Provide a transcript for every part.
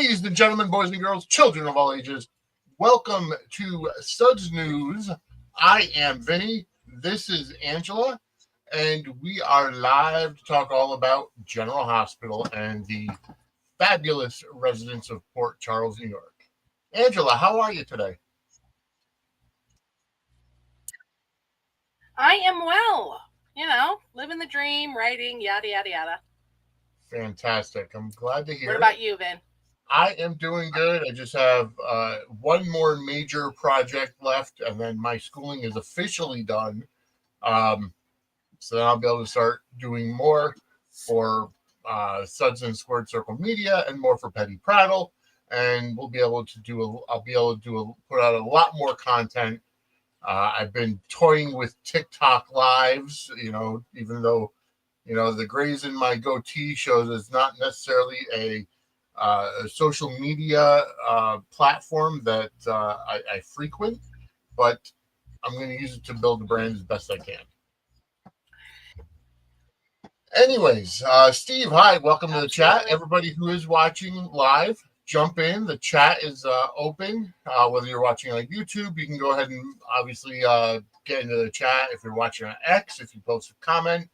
Ladies and gentlemen, boys and girls, children of all ages, welcome to Suds News. I am Vinny. This is Angela, and we are live to talk all about General Hospital and the fabulous residents of Port Charles, New York. Angela, how are you today? I am well. You know, living the dream, writing, yada, yada, yada. Fantastic. I'm glad to hear What about you, Vin? I am doing good. I just have one more major project left, and then my schooling is officially done. So then I'll be able to start doing more for Suds and Squirt Circle Media and more for Petty Prattle. And we'll be able to put out a lot more content. I've been toying with TikTok lives, even though, the grays in my goatee shows it's not necessarily a social media platform that I frequent, but I'm going to use it to build the brand as best I can. Anyways, Steve, hi, welcome to the chat. Everybody who is watching live, jump in. The chat is open. Whether you're watching on YouTube, you can go ahead and obviously get into the chat. If you're watching on X, if you post a comment,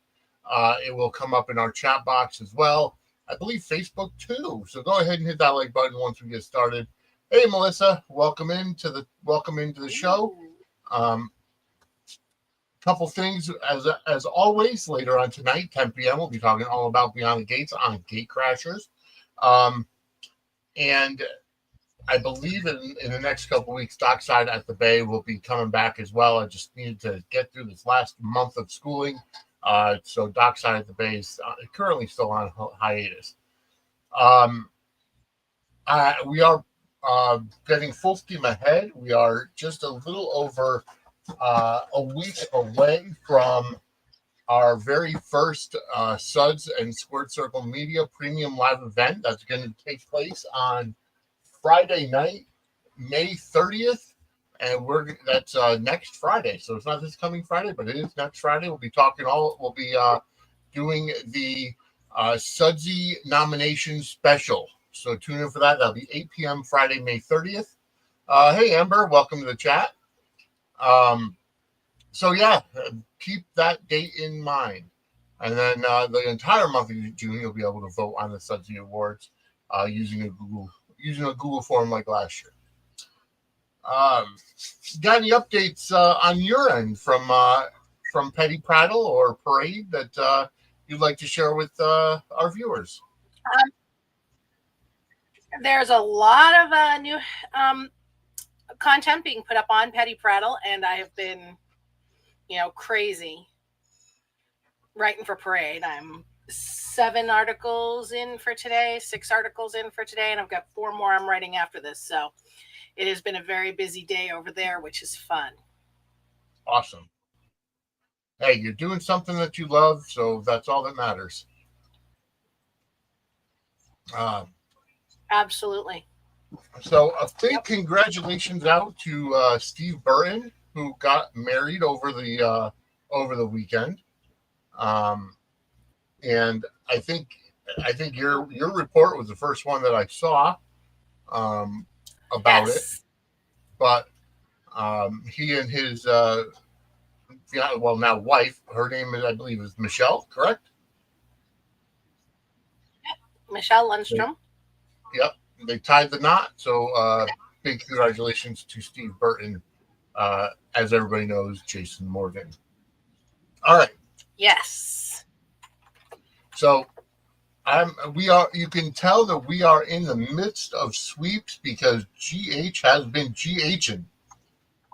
it will come up in our chat box as well. I believe Facebook too. So go ahead and hit that like button once we get started. Hey, Melissa, welcome into the show. Couple things as always later on tonight, 10 p.m. We'll be talking all about Beyond the Gates on Gate Crashers, and I believe in the next couple weeks, Dockside at the Bay will be coming back as well. I just needed to get through this last month of schooling. So Dockside at the Bay is currently still on hiatus. We are getting full steam ahead. We are just a little over a week away from our very first Suds and Squirt Circle Media Premium Live event that's going to take place on Friday night, May 30th. And that's next Friday. So it's not this coming Friday, but it is next Friday. We'll be doing the Sudsy nomination special. So tune in for that. That'll be 8 p.m. Friday, May 30th. Hey, Amber, welcome to the chat. So yeah, keep that date in mind. And then the entire month of June, you'll be able to vote on the Sudsy Awards using a Google form like last year. Got any updates on your end from Petty Prattle or Parade that you'd like to share with our viewers? There's a lot of new content being put up on Petty Prattle, and I have been, crazy writing for Parade. I'm 6 articles in for today, and I've got 4 more I'm writing after this. So it has been a very busy day over there, which is fun. Awesome. Hey, you're doing something that you love, so that's all that matters. Absolutely. So a big congratulations out to Steve Burton, who got married over the weekend. And I think your report was the first one that I saw about it. But he and his now wife, her name is, I believe, is Michelle, correct? Michelle Lundstrom. Yep, they tied the knot. So big congratulations to Steve Burton. As everybody knows, Jason Morgan. All right. Yes. So you can tell that we are in the midst of sweeps because GH has been GHing.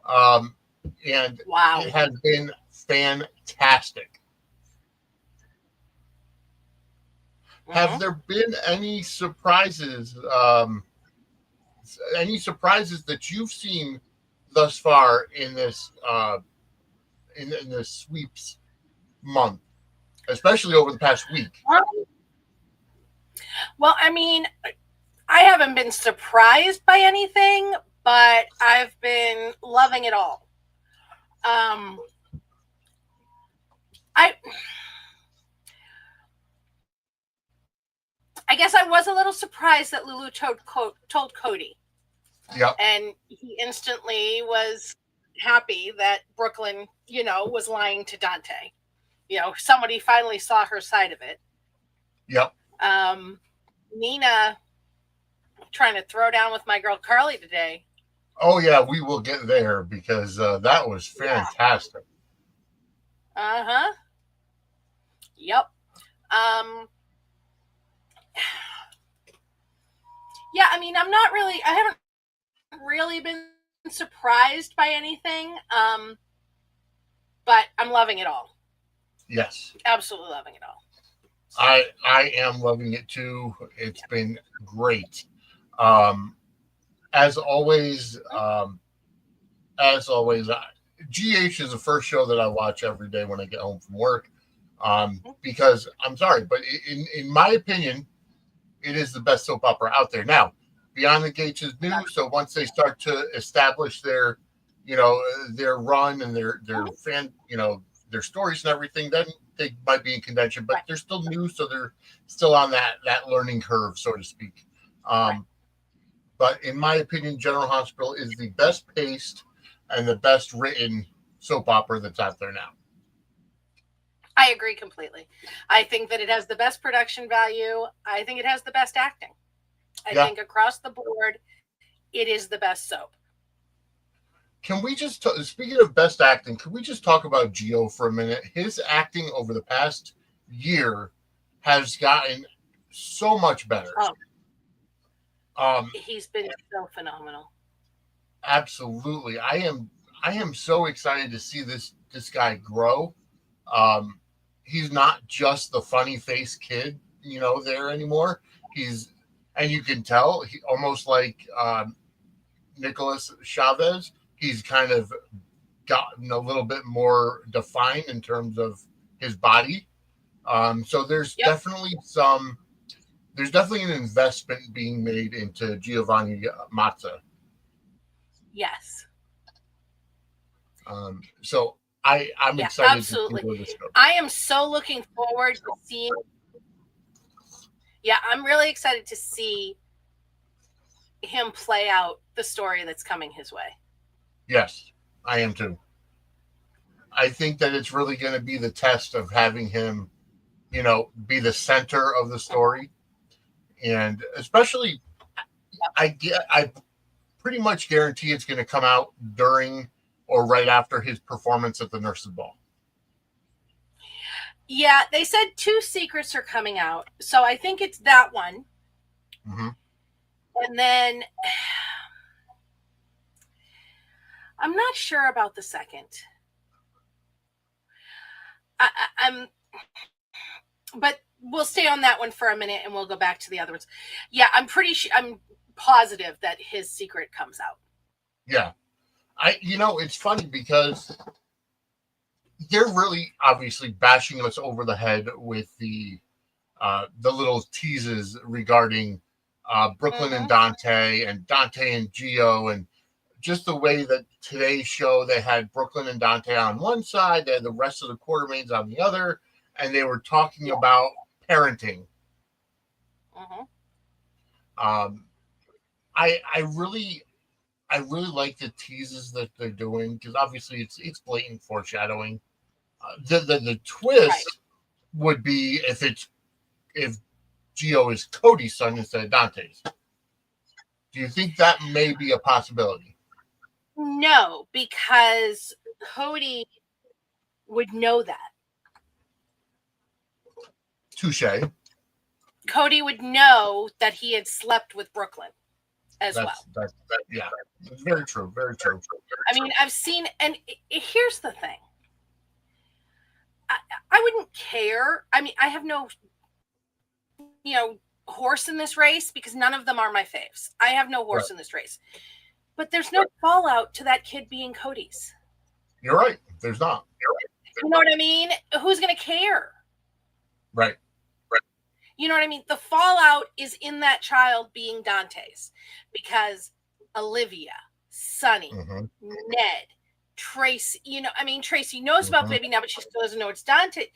And wow. It has been fantastic. Mm-hmm. Have there been any surprises? Any surprises that you've seen thus far in this in this sweeps month, especially over the past week? Well, I mean, I haven't been surprised by anything, but I've been loving it all. I guess I was a little surprised that Lulu told Cody. Yep. And he instantly was happy that Brook Lynn, was lying to Dante. Somebody finally saw her side of it. Yep. Nina trying to throw down with my girl Carly today. Oh yeah, we will get there because that was fantastic. Uh-huh. Yep. Yeah, I mean, I haven't really been surprised by anything. But I'm loving it all. Yes. Absolutely loving it all. I am loving it too. It's been great. As always, GH is the first show that I watch every day when I get home from work. Because I'm sorry, but in my opinion, it is the best soap opera out there. Now, Beyond the Gates is new, so once they start to establish their, their run and their fan, their stories and everything, then they might be in contention. But they're still new, so they're still on that learning curve, so to speak. But in my opinion, General Hospital is the best paced and the best written soap opera that's out there now. I agree completely. I think that it has the best production value. I think it has the best acting. I think across the board, it is the best soap. Can we just, speaking of best acting, can we just talk about Gio for a minute? His acting over the past year has gotten so much better. He's been so phenomenal. Absolutely. I am so excited to see this guy grow. He's not just the funny face kid, there anymore. And you can tell he almost like Nicholas Chavez. He's kind of gotten a little bit more defined in terms of his body. So there's definitely an investment being made into Giovanni Mazza. Yes. So I'm excited absolutely. to see where this goes. I am so looking forward to seeing. Yeah, I'm really excited to see him play out the story that's coming his way. Yes, I am too. I think that it's really going to be the test of having him, be the center of the story. And especially, I pretty much guarantee it's going to come out during or right after his performance at the Nurses Ball. Yeah, they said 2 secrets are coming out. So I think it's that one. Mm-hmm. And then I'm not sure about the second. But we'll stay on that one for a minute and we'll go back to the other ones. Yeah, I'm positive that his secret comes out. Yeah. It's funny because they're really obviously bashing us over the head with the little teases regarding Brook Lynn and Dante and Gio, and just the way that today's show, they had Brook Lynn and Dante on one side, they had the rest of the Quartermains on the other, and they were talking about parenting. I really like the teases that they're doing because obviously it's blatant foreshadowing. The twist would be if Gio is Cody's son instead of Dante's. Do you think that may be a possibility? No, because Cody would know that. Touche. Cody would know that he had slept with Brook Lynn as well. Yeah, very true. Very true. I mean, I've seen, and here's the thing. I wouldn't care. I mean, I have no, horse in this race because none of them are my faves. I have no horse in this race. But there's no fallout to that kid being Cody's. You're right. There's not. You know what I mean? Who's going to care? Right. You know what I mean? The fallout is in that child being Dante's because Olivia, Sonny, Ned, Tracy, Tracy knows about Mhm. baby now, but she still doesn't know it's Dante.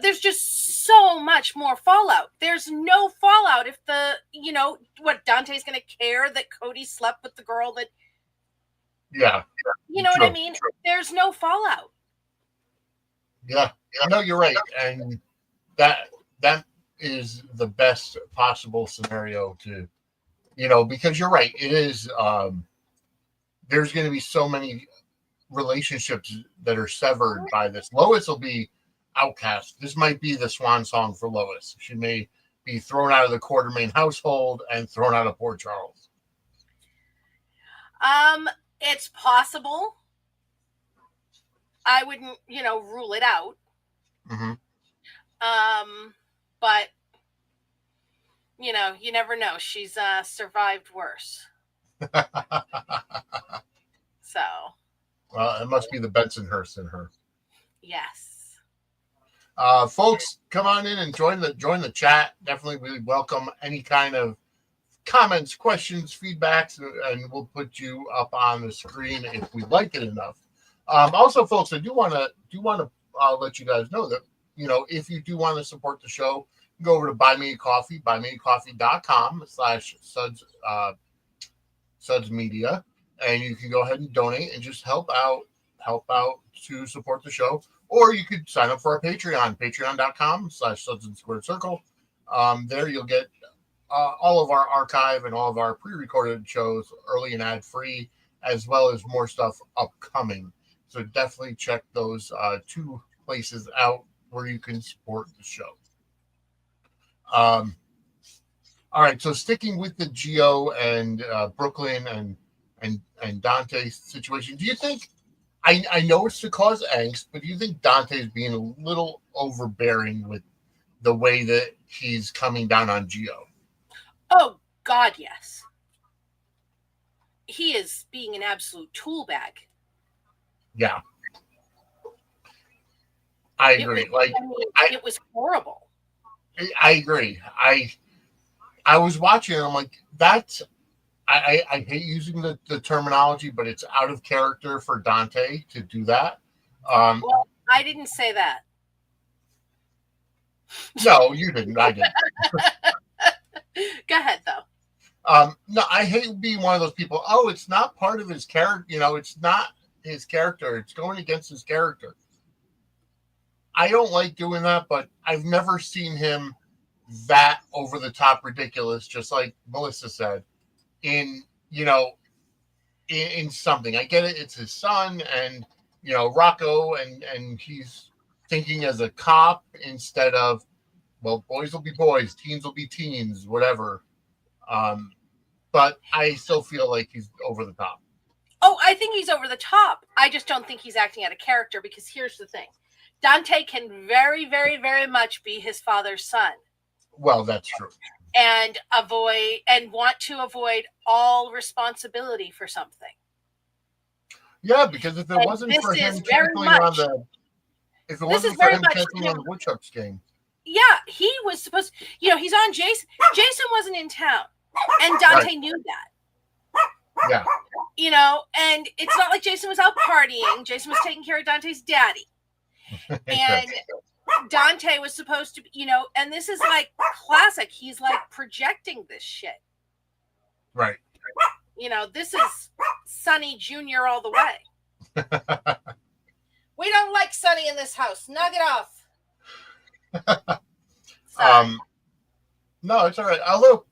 There's just so much more fallout. There's no fallout if Dante's going to care that Cody slept with the girl that, Yeah. you know what I mean? True. There's no fallout. Yeah. No, you're right. And that is the best possible scenario to, because you're right. It is, there's going to be so many relationships that are severed by this. Lois will be outcast. This might be the swan song for Lois. She may be thrown out of the Quartermain household and thrown out of Port Charles. It's possible. I wouldn't, rule it out. Mm-hmm. But you never know. She's survived worse. So. Well, it must be the Bensonhurst in her. Yes. Folks, come on in and join the chat. Definitely, we welcome any kind of comments, questions, feedbacks, and we'll put you up on the screen if we like it enough. Also, folks, I do want to let you guys know that if you do want to support the show, go over to Buy Me a Coffee, buymeacoffee.com/Suds Suds Media, and you can go ahead and donate and just help out to support the show. Or you could sign up for our Patreon, patreon.com/Suds and Squared Circle. There you'll get all of our archive and all of our pre-recorded shows early and ad-free, as well as more stuff upcoming. So definitely check those two places out where you can support the show. All right, so sticking with the Gio and Brook Lynn and Dante situation, do you think, I know it's to cause angst, but do you think Dante is being a little overbearing with the way that he's coming down on Gio? Oh, God, yes. He is being an absolute tool bag. Yeah. I agree. It was horrible. I agree. I was watching and I'm like, I hate using the terminology, but it's out of character for Dante to do that. Well, I didn't say that. No, you didn't. I did. Go ahead, though. No, I hate being one of those people. Oh, it's not part of his character. It's not his character. It's going against his character. I don't like doing that, but I've never seen him that over the top ridiculous, just like Melissa said, in something. I get it. It's his son and, Rocco and he's thinking as a cop instead of, well, boys will be boys, teens will be teens, whatever. But I still feel like he's over the top. Oh, I think he's over the top. I just don't think he's acting out of character, because here's the thing. Dante can very, very, very much be his father's son. Well, that's true. And want to avoid all responsibility for something. Yeah, because if it wasn't for him canceling on the Woodchucks game. Yeah, he was supposed he's on Jason. Jason wasn't in town. And Dante knew that. Yeah. And it's not like Jason was out partying. Jason was taking care of Dante's daddy. And Dante was supposed to, and this is like classic. He's like projecting this shit. Right. This is Sonny Jr. all the way. We don't like Sonny in this house. Knock it off. No, it's all right. Although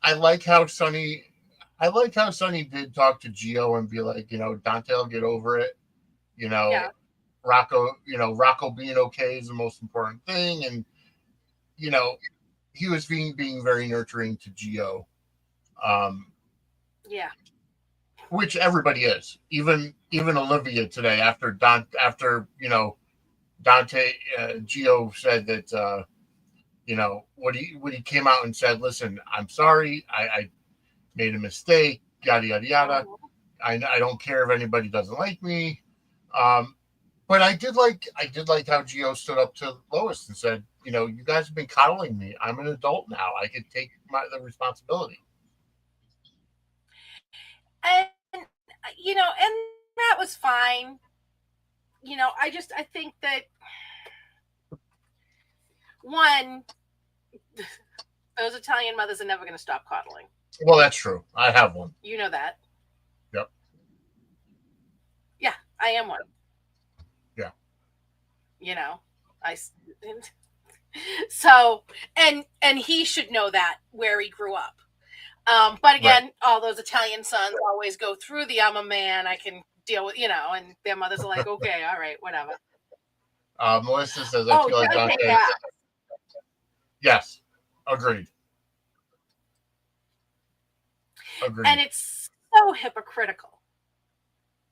I like how Sonny did talk to Gio and be like, Dante will get over it. Rocco being okay is the most important thing. And, he was being very nurturing to Gio. Yeah. Which everybody is. Even Olivia today, after Dante, Gio said that, when he came out and said, listen, I'm sorry, I made a mistake, yada, yada, yada. I don't care if anybody doesn't like me. But I did like how Gio stood up to Lois and said, you guys have been coddling me. I'm an adult now. I could take the responsibility. And that was fine. I think that one, those Italian mothers are never going to stop coddling. Well, that's true. I have one. You know that. Yep. Yeah, I am one. Yeah. So, and he should know that where he grew up. But again, right. All those Italian sons always go through the "I'm a man, I can deal with," and their mothers are like, "Okay, all right, whatever." Melissa says, "I feel like Dante." Yes, agreed. Agreed. And it's so hypocritical.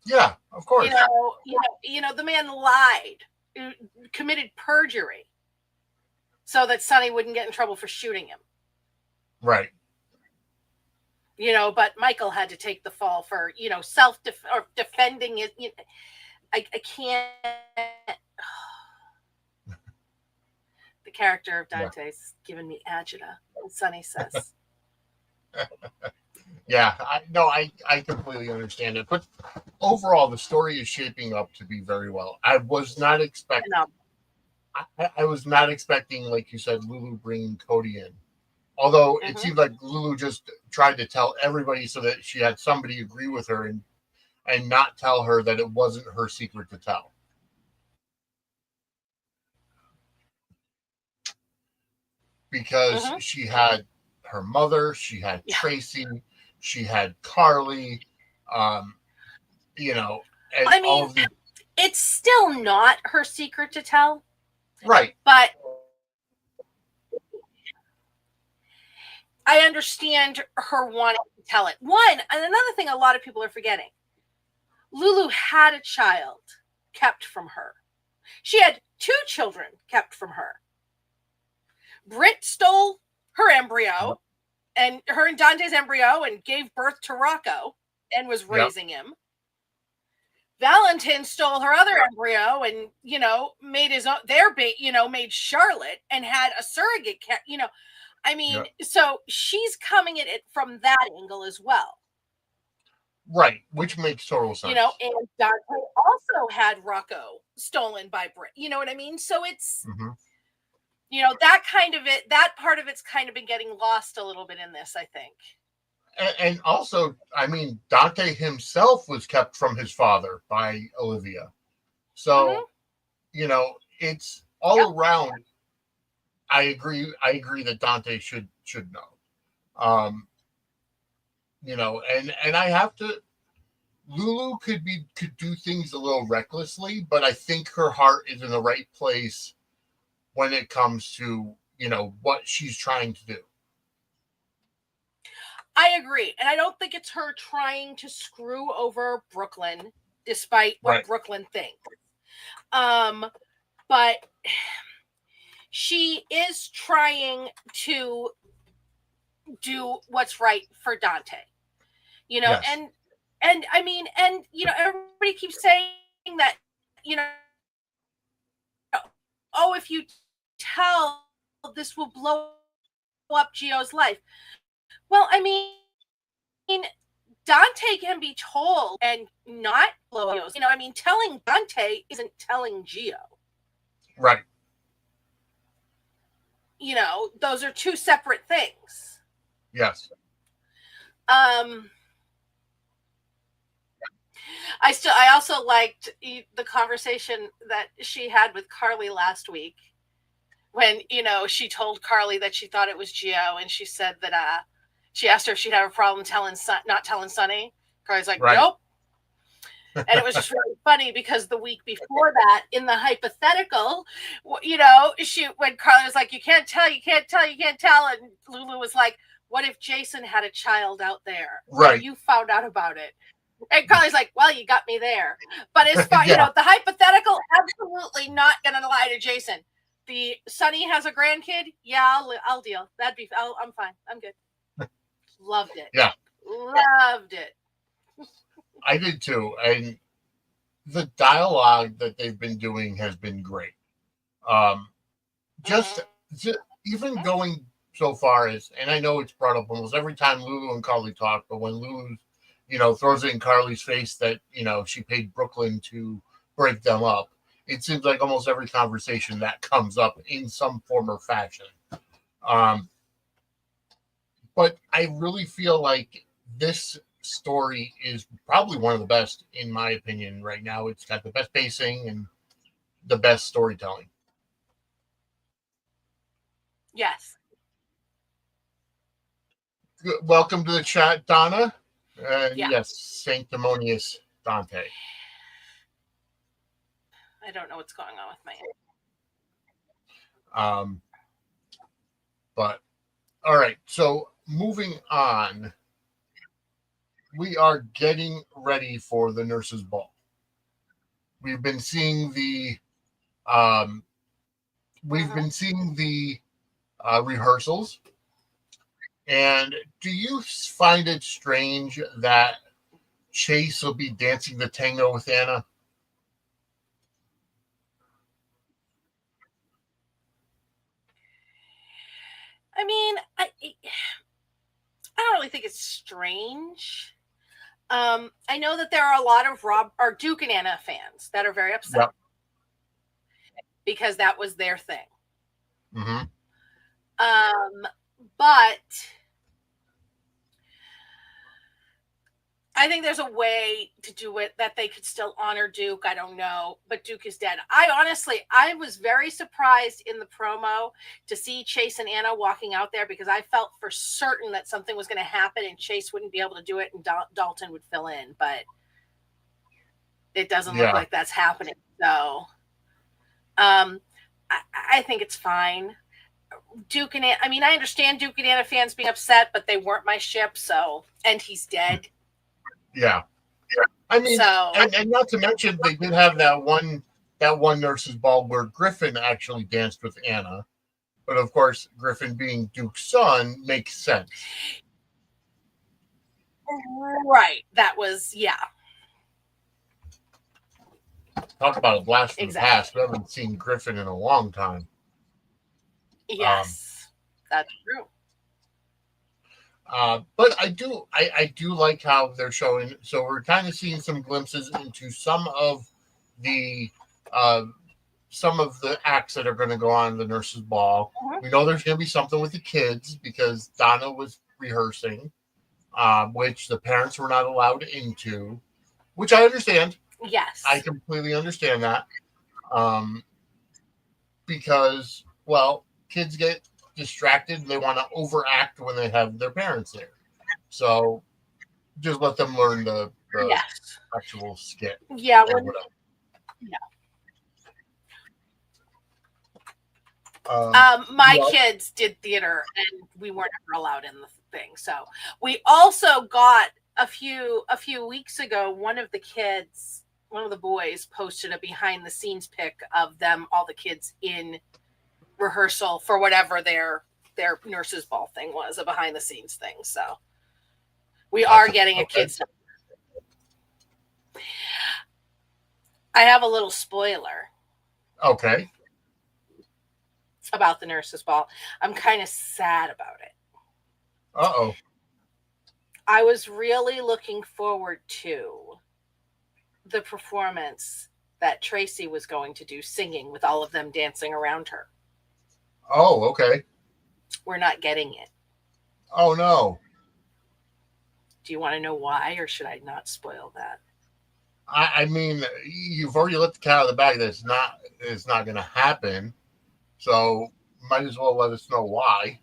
Yeah, of course. The man lied, committed perjury, so that Sonny wouldn't get in trouble for shooting him. Right. But Michael had to take the fall for, defending his. I can't. The character of Dante's giving me agita, Sonny says. Yeah, I completely understand it. But overall, the story is shaping up to be very well. I was not expecting. I was not expecting, like you said, Lulu bringing Cody in. Although it seemed like Lulu just tried to tell everybody so that she had somebody agree with her and not tell her that it wasn't her secret to tell. Because she had her mother, she had Tracy, she had Carly, and all of the. It's still not her secret to tell. Right. But I understand her wanting to tell it. One, and another thing a lot of people are forgetting, Lulu had a child kept from her. She had 2 children kept from her. Britt stole her embryo, and her and Dante's embryo, and gave birth to Rocco and was raising him. Valentin stole her other embryo and, made his own, made Charlotte and had a surrogate cat, so she's coming at it from that angle as well. Right, which makes total sense. And Dante also had Rocco stolen by Britt. You know what I mean? So it's, that part of it's kind of been getting lost a little bit in this, I think. And also, Dante himself was kept from his father by Olivia. So, it's all around. I agree that Dante should know. And I have to. Lulu could do things a little recklessly, but I think her heart is in the right place when it comes to what she's trying to do. I agree, and I don't think it's her trying to screw over Brook Lynn, despite what Brook Lynn thinks. But she is trying to do what's right for Dante, yes. and everybody keeps saying that, if you tell, this will blow up Gio's life. Well, Dante can be told and not blow up. Telling Dante isn't telling Gio. Right. Those are 2 separate things. Yes. I also liked the conversation that she had with Carly last week when, she told Carly that she thought it was Gio, and she said that she asked her if she'd have a problem not telling Sonny. Carly's like, nope. And it was just really funny because the week before that, in the hypothetical, when Carly was like, you can't tell, and Lulu was like, what if Jason had a child out there? Right. And you found out about it. And Carly's like, well, you got me there. But as far, the hypothetical, absolutely not going to lie to Jason. The Sonny has a grandkid. Yeah, I'll deal. I'm fine. I'm good. Loved it. Yeah. Loved it. I did too. And the dialogue that they've been doing has been great. Just even going so far as, and I know it's brought up almost every time Lulu and Carly talk, but when Lulu's throws it in Carly's face that, she paid Brook Lynn to break them up. It seems like almost every conversation that comes up in some form or fashion. But I really feel like this story is probably one of the best, in my opinion, right now. It's got the best pacing and the best storytelling. Yes. Welcome to the chat, Donna. Yeah. Yes, sanctimonious Dante. I don't know what's going on with my But all right, so moving on, we are getting ready for the nurses' ball. We've been seeing the rehearsals. And do you find it strange that Chase will be dancing the tango with Anna? I mean, I don't really think it's strange. I know that there are a lot of Duke and Anna fans that are very upset because that was their thing. Mm-hmm. But I think there's a way to do it that they could still honor Duke. I don't know, but Duke is dead. I was very surprised in the promo to see Chase and Anna walking out there because I felt for certain that something was going to happen and Chase wouldn't be able to do it and Dalton would fill in, but it doesn't look like that's happening. So I think it's fine. Duke and Anna, I understand Duke and Anna fans being upset, but they weren't my ship, and he's dead. Yeah. And not to mention they did have that one nurse's ball where Griffin actually danced with Anna. But of course, Griffin being Duke's son makes sense. Right. That was, Talk about a blast from the past. We haven't seen Griffin in a long time. Yes, that's true. But I do like how they're showing. So we're kind of seeing some glimpses into some of the acts that are going to go on in the nurses' ball. Mm-hmm. We know there's going to be something with the kids because Donna was rehearsing, which the parents were not allowed into, which I understand. Yes, I completely understand that. Because, well, kids get distracted and they want to overact when they have their parents there. So just let them learn the actual skit. Yeah. My kids did theater and we weren't ever allowed in the thing. So we also got a few weeks ago, one of the boys posted a behind the scenes pic of them, all the kids in rehearsal for whatever their nurses ball thing was, a behind the scenes thing. So we are getting a kids. I have a little spoiler. Okay. About the nurses ball. I'm kind of sad about it. Uh-oh. I was really looking forward to the performance that Tracy was going to do singing with all of them dancing around her. Oh, okay. We're not getting it. Oh, no. Do you want to know why, or should I not spoil that? I mean, you've already let the cat out of the bag that it's not going to happen. So might as well let us know why.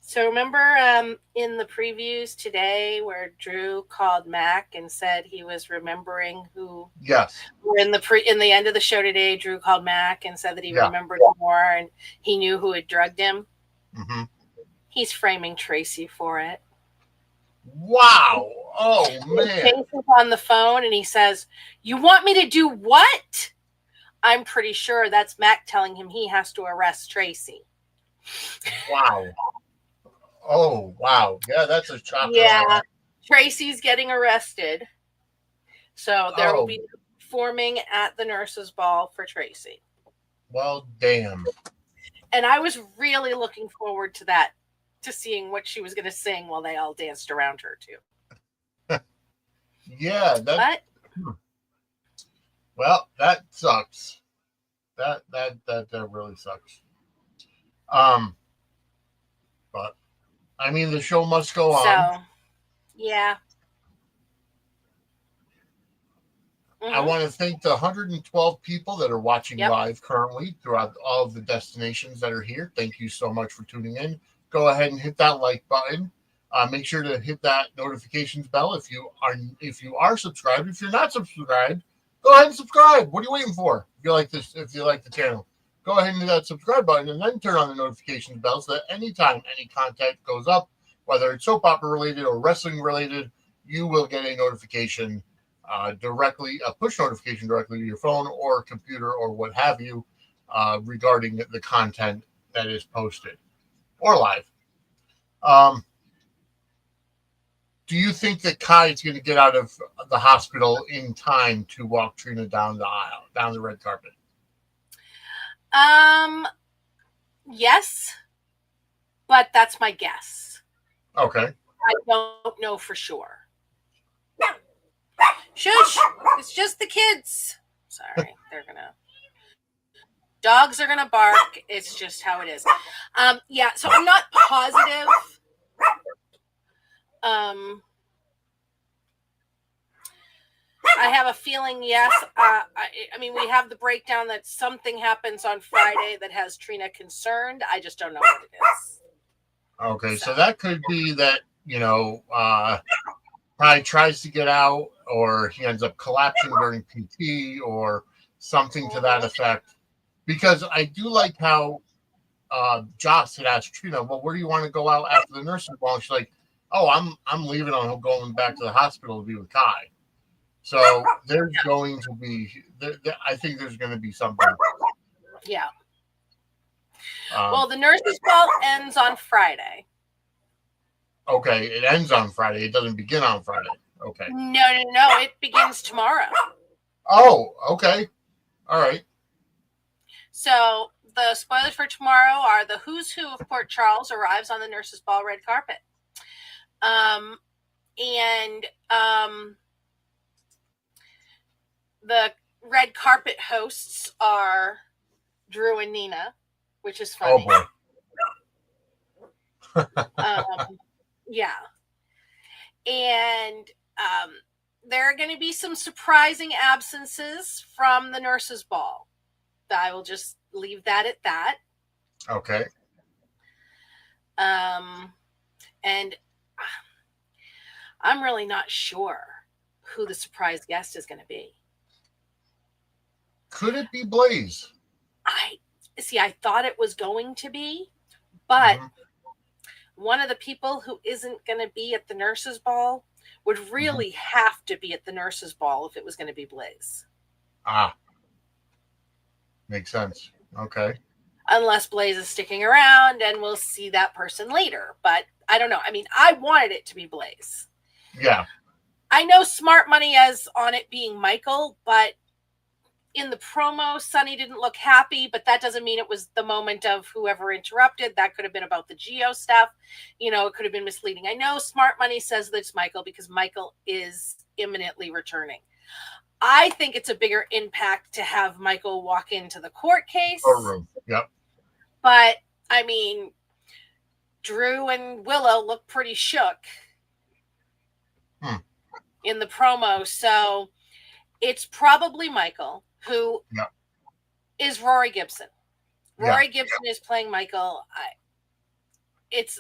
So remember in the previews today where Drew called Mac and said he was remembering who? Yes. In the end of the show today, Drew called Mac and said that he remembered more and he knew who had drugged him. Mm-hmm. He's framing Tracy for it. Wow. Oh, man. Tracy's on the phone and he says, "You want me to do what?" I'm pretty sure that's Mac telling him he has to arrest Tracy. Wow. Oh, wow. Yeah, that's a shocker. Yeah. Tracy's getting arrested. So there will be performing at the nurses' ball for Tracy. Well, damn. And I was really looking forward to that to seeing what she was going to sing while they all danced around her too. Yeah, But well, that sucks. That really sucks. But I mean, the show must go on. so, yeah. I want to thank the 112 people that are watching Yep. live currently throughout all of the destinations that are here. Thank you so much for tuning in. Go ahead and hit that like button. Make sure to hit that notifications bell if you are subscribed. If you're not subscribed, go ahead and subscribe. What are you waiting for? If you like this, if you like the channel, go ahead and hit that subscribe button and then turn on the notifications bell so that anytime any content goes up, whether it's soap opera related or wrestling related, you will get a notification directly, a push notification directly to your phone or computer or what have you regarding the content that is posted or live. Do you think that Kai is going to get out of the hospital in time to walk Trina down the aisle, down the red carpet? Yes, but that's my guess. Okay. I don't know for sure. Shush! It's just the kids. Sorry, dogs are gonna bark. It's just how it is. Yeah, so I'm not positive. I have a feeling, yes. I mean, we have the breakdown that something happens on Friday that has Trina concerned. I just don't know what it is. Okay, so that could be that, Kai tries to get out or he ends up collapsing during PT or something to that effect. Because I do like how Joss had asked Trina, well, where do you want to go out after the nursing ball? And she's like, oh, I'm leaving. I'm going back to the hospital to be with Kai. So there's going to be, I think there's going to be something. Yeah. Well, the nurses' ball ends on Friday. Okay, it ends on Friday. It doesn't begin on Friday. Okay. No. It begins tomorrow. Oh, okay. All right. So the spoilers for tomorrow are the who's who of Port Charles arrives on the nurses' ball red carpet. The red carpet hosts are Drew and Nina, which is funny. Oh boy. Yeah. And there are going to be some surprising absences from the nurses' ball. I will just leave that at that. Okay. And I'm really not sure who the surprise guest is going to be. Could it be Blaze? I thought it was going to be, but one of the people who isn't going to be at the nurses' ball would really have to be at the nurses' ball if it was going to be Blaze. Makes sense. Okay. Unless Blaze is sticking around and we'll see that person later. But I don't know. I mean, I wanted it to be Blaze. Yeah. I know Smart Money has on it being Michael, but in the promo, Sonny didn't look happy, but that doesn't mean it was the moment of whoever interrupted. That could have been about the Geo stuff. It could have been misleading. I know Smart Money says that it's Michael because Michael is imminently returning. I think it's a bigger impact to have Michael walk into the court case. Courtroom. Yep. But, I mean, Drew and Willow look pretty shook in the promo. So it's probably Michael, who is Rory Gibson. Rory Gibson is playing Michael.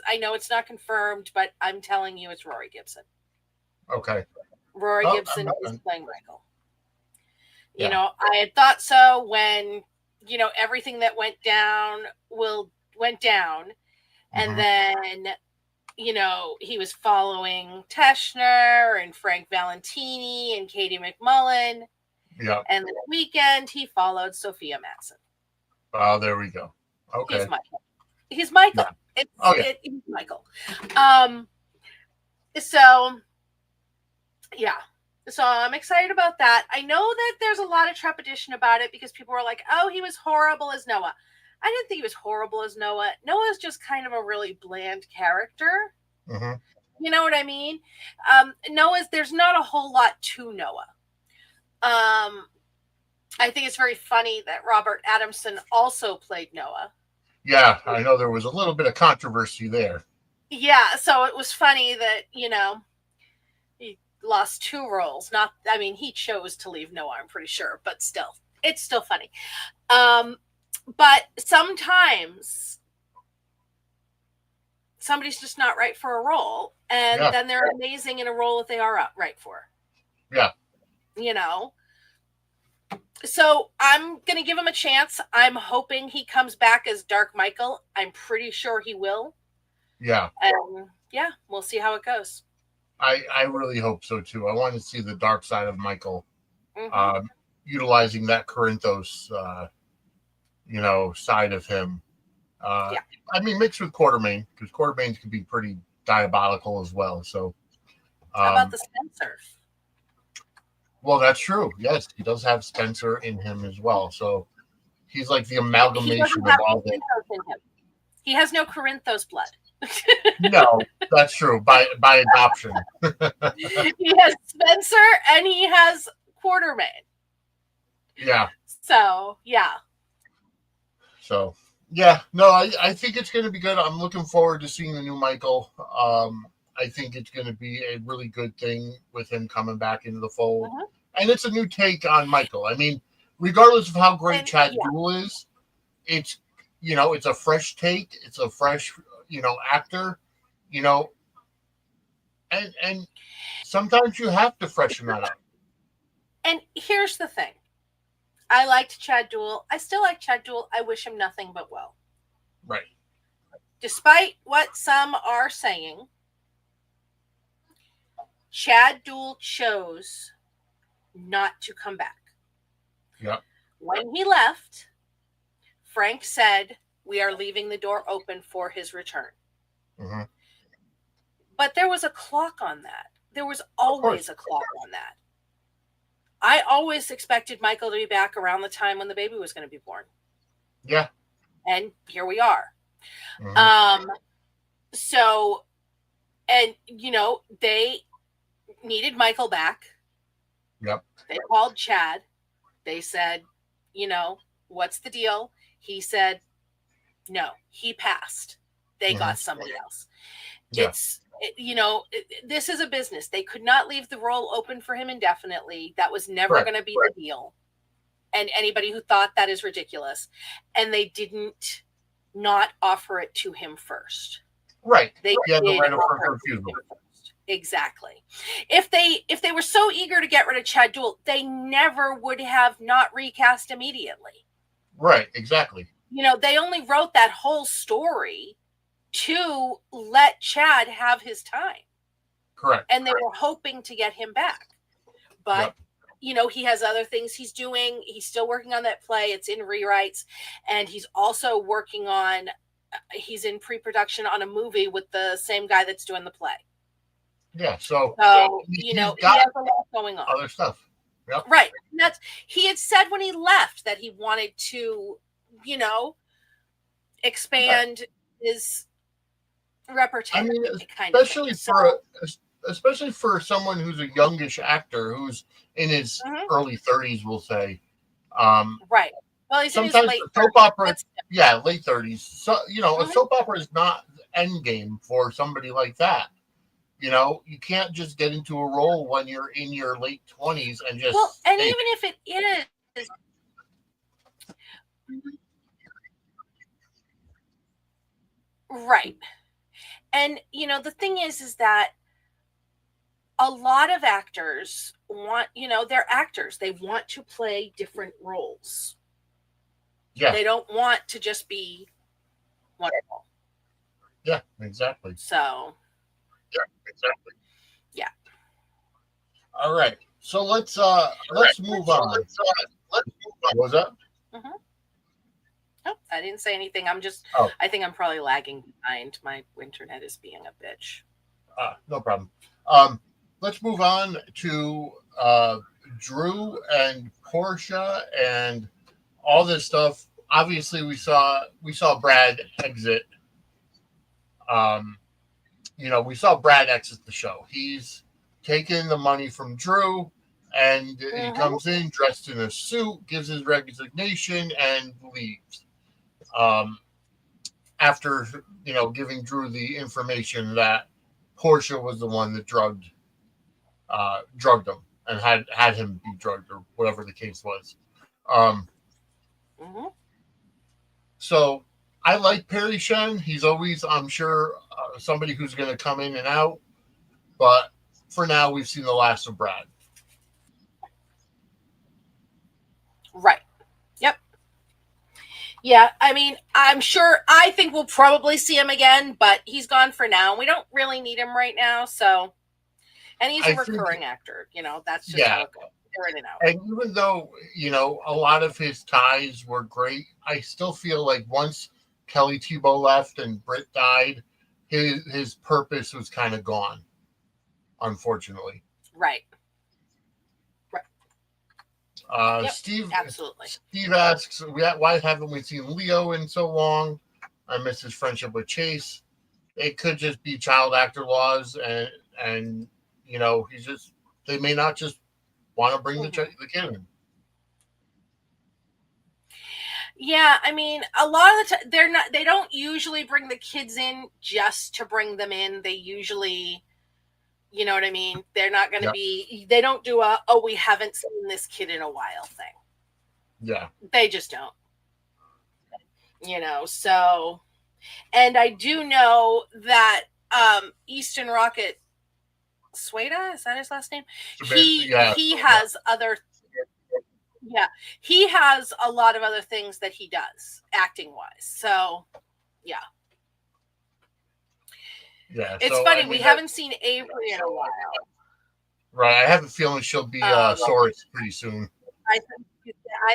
I know it's not confirmed, but I'm telling you it's Rory Gibson. Okay. Rory Gibson is playing Michael. I had thought so when, everything that went down. And then, he was following Teschner and Frank Valentini and Katie McMullen. Yeah. And this weekend, he followed Sophia Madsen. Oh, there we go. Okay. He's Michael. Yeah. He's Michael. So, yeah. So I'm excited about that. I know that there's a lot of trepidation about it because people were like, oh, he was horrible as Noah. I didn't think he was horrible as Noah. Noah's just kind of a really bland character. Mm-hmm. You know what I mean? There's not a whole lot to Noah. I think it's very funny that Robert Adamson also played Noah. Yeah, I know there was a little bit of controversy there. Yeah, so it was funny that, he lost 2 roles. He chose to leave Noah, I'm pretty sure, but still, it's still funny. But sometimes somebody's just not right for a role, and then they're amazing in a role that they are right for. Yeah. So I'm going to give him a chance. I'm hoping he comes back as Dark Michael. I'm pretty sure he will. Yeah. And we'll see how it goes. I really hope so too. I want to see the dark side of Michael, Mm-hmm. Utilizing that Corinthos, side of him. Mixed with Quartermain, because Quartermain can be pretty diabolical as well. So, how about the Spencer? Well, that's true. Yes, he does have Spencer in him as well. So he's like the amalgamation of all the. He has no Corinthos blood. No, that's true. By adoption. He has Spencer and he has Quartermain. Yeah. So, yeah. So, yeah. No, I think it's going to be good. I'm looking forward to seeing the new Michael. I think it's going to be a really good thing with him coming back into the fold. Uh-huh. And it's a new take on Michael. I mean, regardless of how great Chad Duell is, it's, it's a fresh take. It's a fresh, actor, and sometimes you have to freshen that up. And here's the thing. I liked Chad Duell. I still like Chad Duell. I wish him nothing but well. Right. Despite what some are saying, Chad Duell chose not to come back. Yep. When he left, Frank said, "We are leaving the door open for his return." Mm-hmm. But there was a clock on that. There was always a clock on that. I always expected Michael to be back around the time when the baby was going to be born. Yeah. And here we are. Mm-hmm. They needed Michael back. Yep. They called Chad. They said, what's the deal? He said, no, he passed. They got somebody else. Yeah. This is a business. They could not leave the role open for him indefinitely. That was never going to be the deal. And anybody who thought that is ridiculous. And they didn't not offer it to him first. Right. They had the right of offer first refusal. Exactly. If they were so eager to get rid of Chad Duell, they never would have not recast immediately. Right, exactly. They only wrote that whole story to let Chad have his time. Correct. And they were hoping to get him back. But, he has other things he's doing. He's still working on that play. It's in rewrites. And he's also working on, he's in pre-production on a movie with the same guy that's doing the play. Yeah, so he has a lot going on. Other stuff. Yep. Right. And he had said when he left that he wanted to, expand his repertoire. I mean, especially for someone who's a youngish actor who's in his early 30s, we'll say. Right. Well, he's sometimes in his late soap 30s. opera, late 30s. So, a soap opera is not end game for somebody like that. You can't just get into a role when you're in your late 20s and just. Well, and even if it is. Right. And, the thing is that a lot of actors want, they're actors. They want to play different roles. Yeah. They don't want to just be wonderful. Yeah, exactly. So. Yeah, exactly. Yeah. All right. So let's move on. What was that? Mm-hmm. Oh, I didn't say anything. I think I'm probably lagging behind. My internet is being a bitch. No problem. Let's move on to Drew and Portia and all this stuff. obviously we saw Brad exit. Um, we saw Brad exit the show. He's taking the money from Drew, and he Mhm. comes in dressed in a suit, gives his resignation, and leaves. Um, After giving Drew the information that Portia was the one that drugged him and had him be drugged or whatever the case was. Um, Mhm. so I like Perry Shen. He's always, I'm sure, somebody who's going to come in and out. But for now, we've seen the last of Brad. Right. Yep. Yeah, I mean, I think we'll probably see him again, but he's gone for now. We don't really need him right now, so. And he's a I think, recurring actor. That's just how yeah. it goes. They're in and out. And even though, a lot of his ties were great, I still feel like once Kelly Tebow left and Britt died, his purpose was kind of gone, unfortunately. Right. Right. Yep. Steve Absolutely. Steve asks, why haven't we seen Leo in so long? I miss his friendship with Chase. It could just be child actor laws, and he's just, they may not just want to bring the kid in. Yeah, I mean, a lot of the time they don't usually bring the kids in just to bring them in. They usually, you know what I mean? They're not going to be, they don't do we haven't seen this kid in a while thing. Yeah. They just don't. So, and I do know that Easton Rocket Sueda, is that his last name? He has other, he has a lot of other things that he does acting wise. So, yeah. Yeah, it's funny. We haven't seen Avery in a while. Right. I have a feeling she'll be Soros pretty soon. I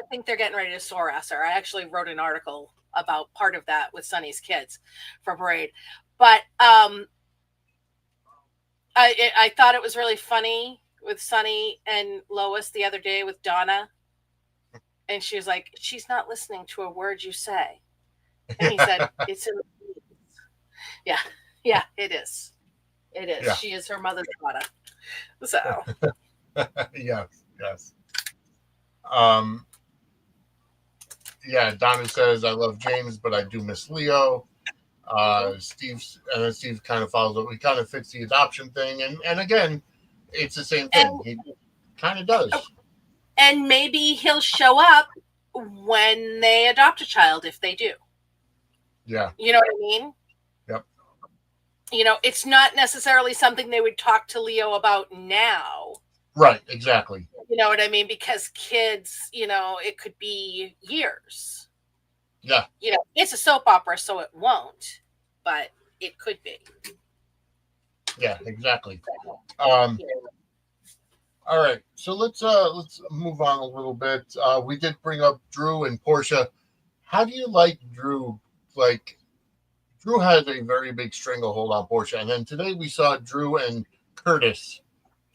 think they're getting ready to Soros her. I actually wrote an article about part of that with Sonny's kids for Parade. But I thought it was really funny with Sonny and Lois the other day with Donna. And she was like, she's not listening to a word you say. And he said, it's in the Yeah. Yeah, it is. It is. Yeah. She is her mother's daughter. So. Yes. Yeah, Donna says, I love James, but I do miss Leo. Steve kind of follows up. He kind of fits the adoption thing. And again, it's the same thing. He kind of does. And maybe he'll show up when they adopt a child if they do. Yeah. You know what I mean? Yep. It's not necessarily something they would talk to Leo about now. Right, exactly. You know what I mean? Because kids, it could be years. Yeah. It's a soap opera, so it won't, but it could be. Yeah, exactly. All right, so let's move on a little bit. We did bring up Drew and Portia. How do you like Drew? Like, Drew has a very big stranglehold on Portia, and then today we saw Drew and Curtis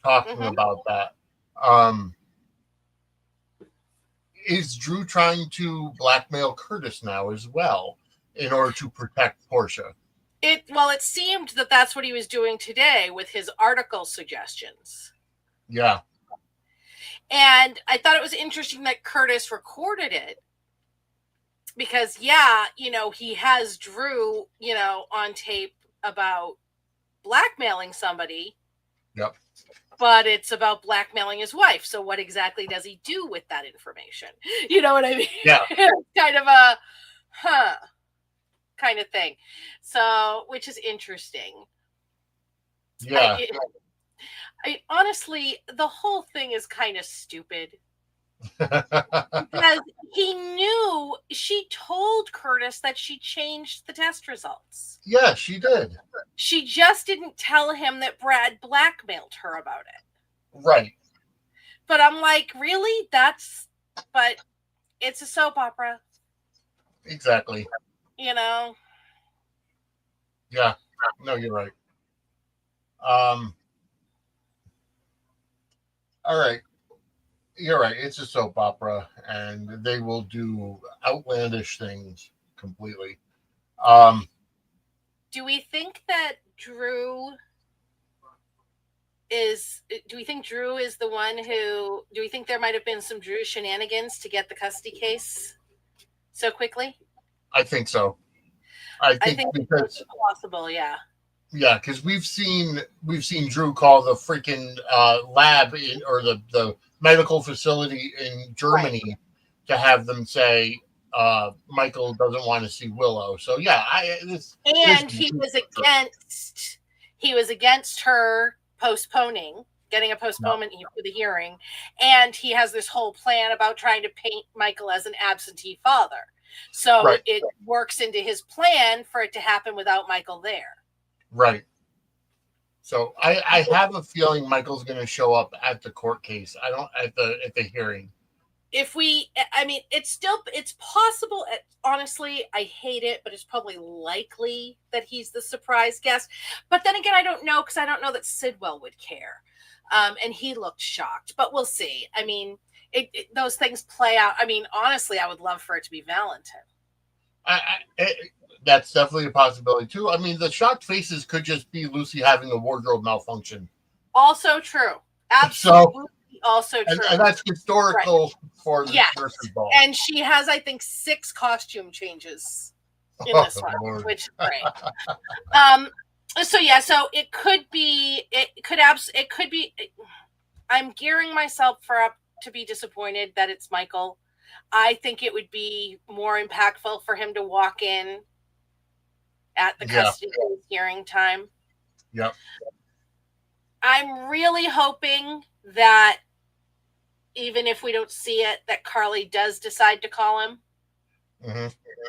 talking about that. Is Drew trying to blackmail Curtis now as well in order to protect Portia? It seemed that that's what he was doing today with his article suggestions. Yeah. And I thought it was interesting that Curtis recorded it because, he has Drew, on tape about blackmailing somebody. Yep. But it's about blackmailing his wife. So what exactly does he do with that information? You know what I mean? Yeah. Kind of a, kind of thing. So, which is interesting. Yeah. Honestly, the whole thing is kind of stupid. Because she told Curtis that she changed the test results. Yeah, she did. She just didn't tell him that Brad blackmailed her about it. Right. But I'm like, really? But it's a soap opera. Exactly. Yeah. No, you're right. All right. You're right. It's a soap opera, and they will do outlandish things completely. Um, Do we think that Drew is? Do we think Drew is the one who? Do we think there might have been some Drew shenanigans to get the custody case so quickly? I think so. I I think think because it's possible. Yeah. yeah, because we've seen Drew call the freaking lab or the medical facility in Germany to have them say Michael doesn't want to see Willow. So yeah, And he was against her getting a postponement for the hearing, and he has this whole plan about trying to paint Michael as an absentee father. So it works into his plan for it to happen without Michael there. Right. So I have a feeling Michael's going to show up at the court case. I don't at the hearing. It's possible. Honestly, I hate it, but it's probably likely that he's the surprise guest. But then again, I don't know, because I don't know that Sidwell would care. And he looked shocked, but we'll see. I mean, those things play out. I mean, honestly, I would love for it to be Valentin. That's definitely a possibility too. I mean, the shocked faces could just be Lucy having a wardrobe malfunction. Also true. Absolutely. Also true. And that's historical for the nurse's ball. And she has, I think, 6 costume changes in this one, Lord. Which is great. So it could be. I'm gearing myself to be disappointed that it's Michael. I think it would be more impactful for him to walk in at the custody hearing time. Yep. I'm really hoping that even if we don't see it, that Carly does decide to call him. Mm-hmm.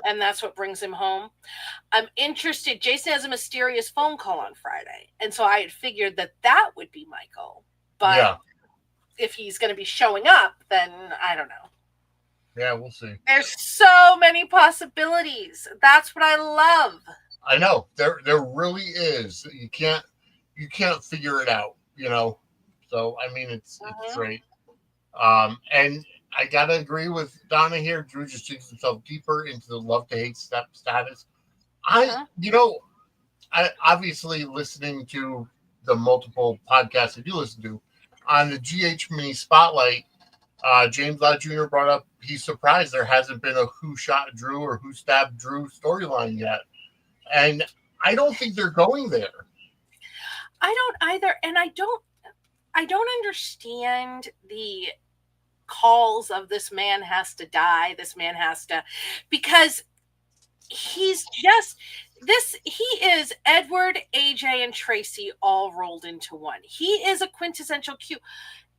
And that's what brings him home. I'm interested. Jason has a mysterious phone call on Friday. And so I had figured that would be Michael. But if he's going to be showing up, then I don't know. Yeah, we'll see. There's so many possibilities. That's what I love. I know. There really is. You can't figure it out, you know. So I mean it's great. And I gotta agree with Donna here. Drew just digs himself deeper into the love to hate status. I obviously listening to the multiple podcasts I do listen to on the GH Mini Spotlight, James Lott Jr. brought up he's surprised there hasn't been a who shot Drew or who stabbed Drew storyline yet. And I don't think they're going there. I don't either. And I don't understand the calls of this man has to die. This man has to, because he is Edward, AJ, and Tracy all rolled into one. He is a quintessential Q.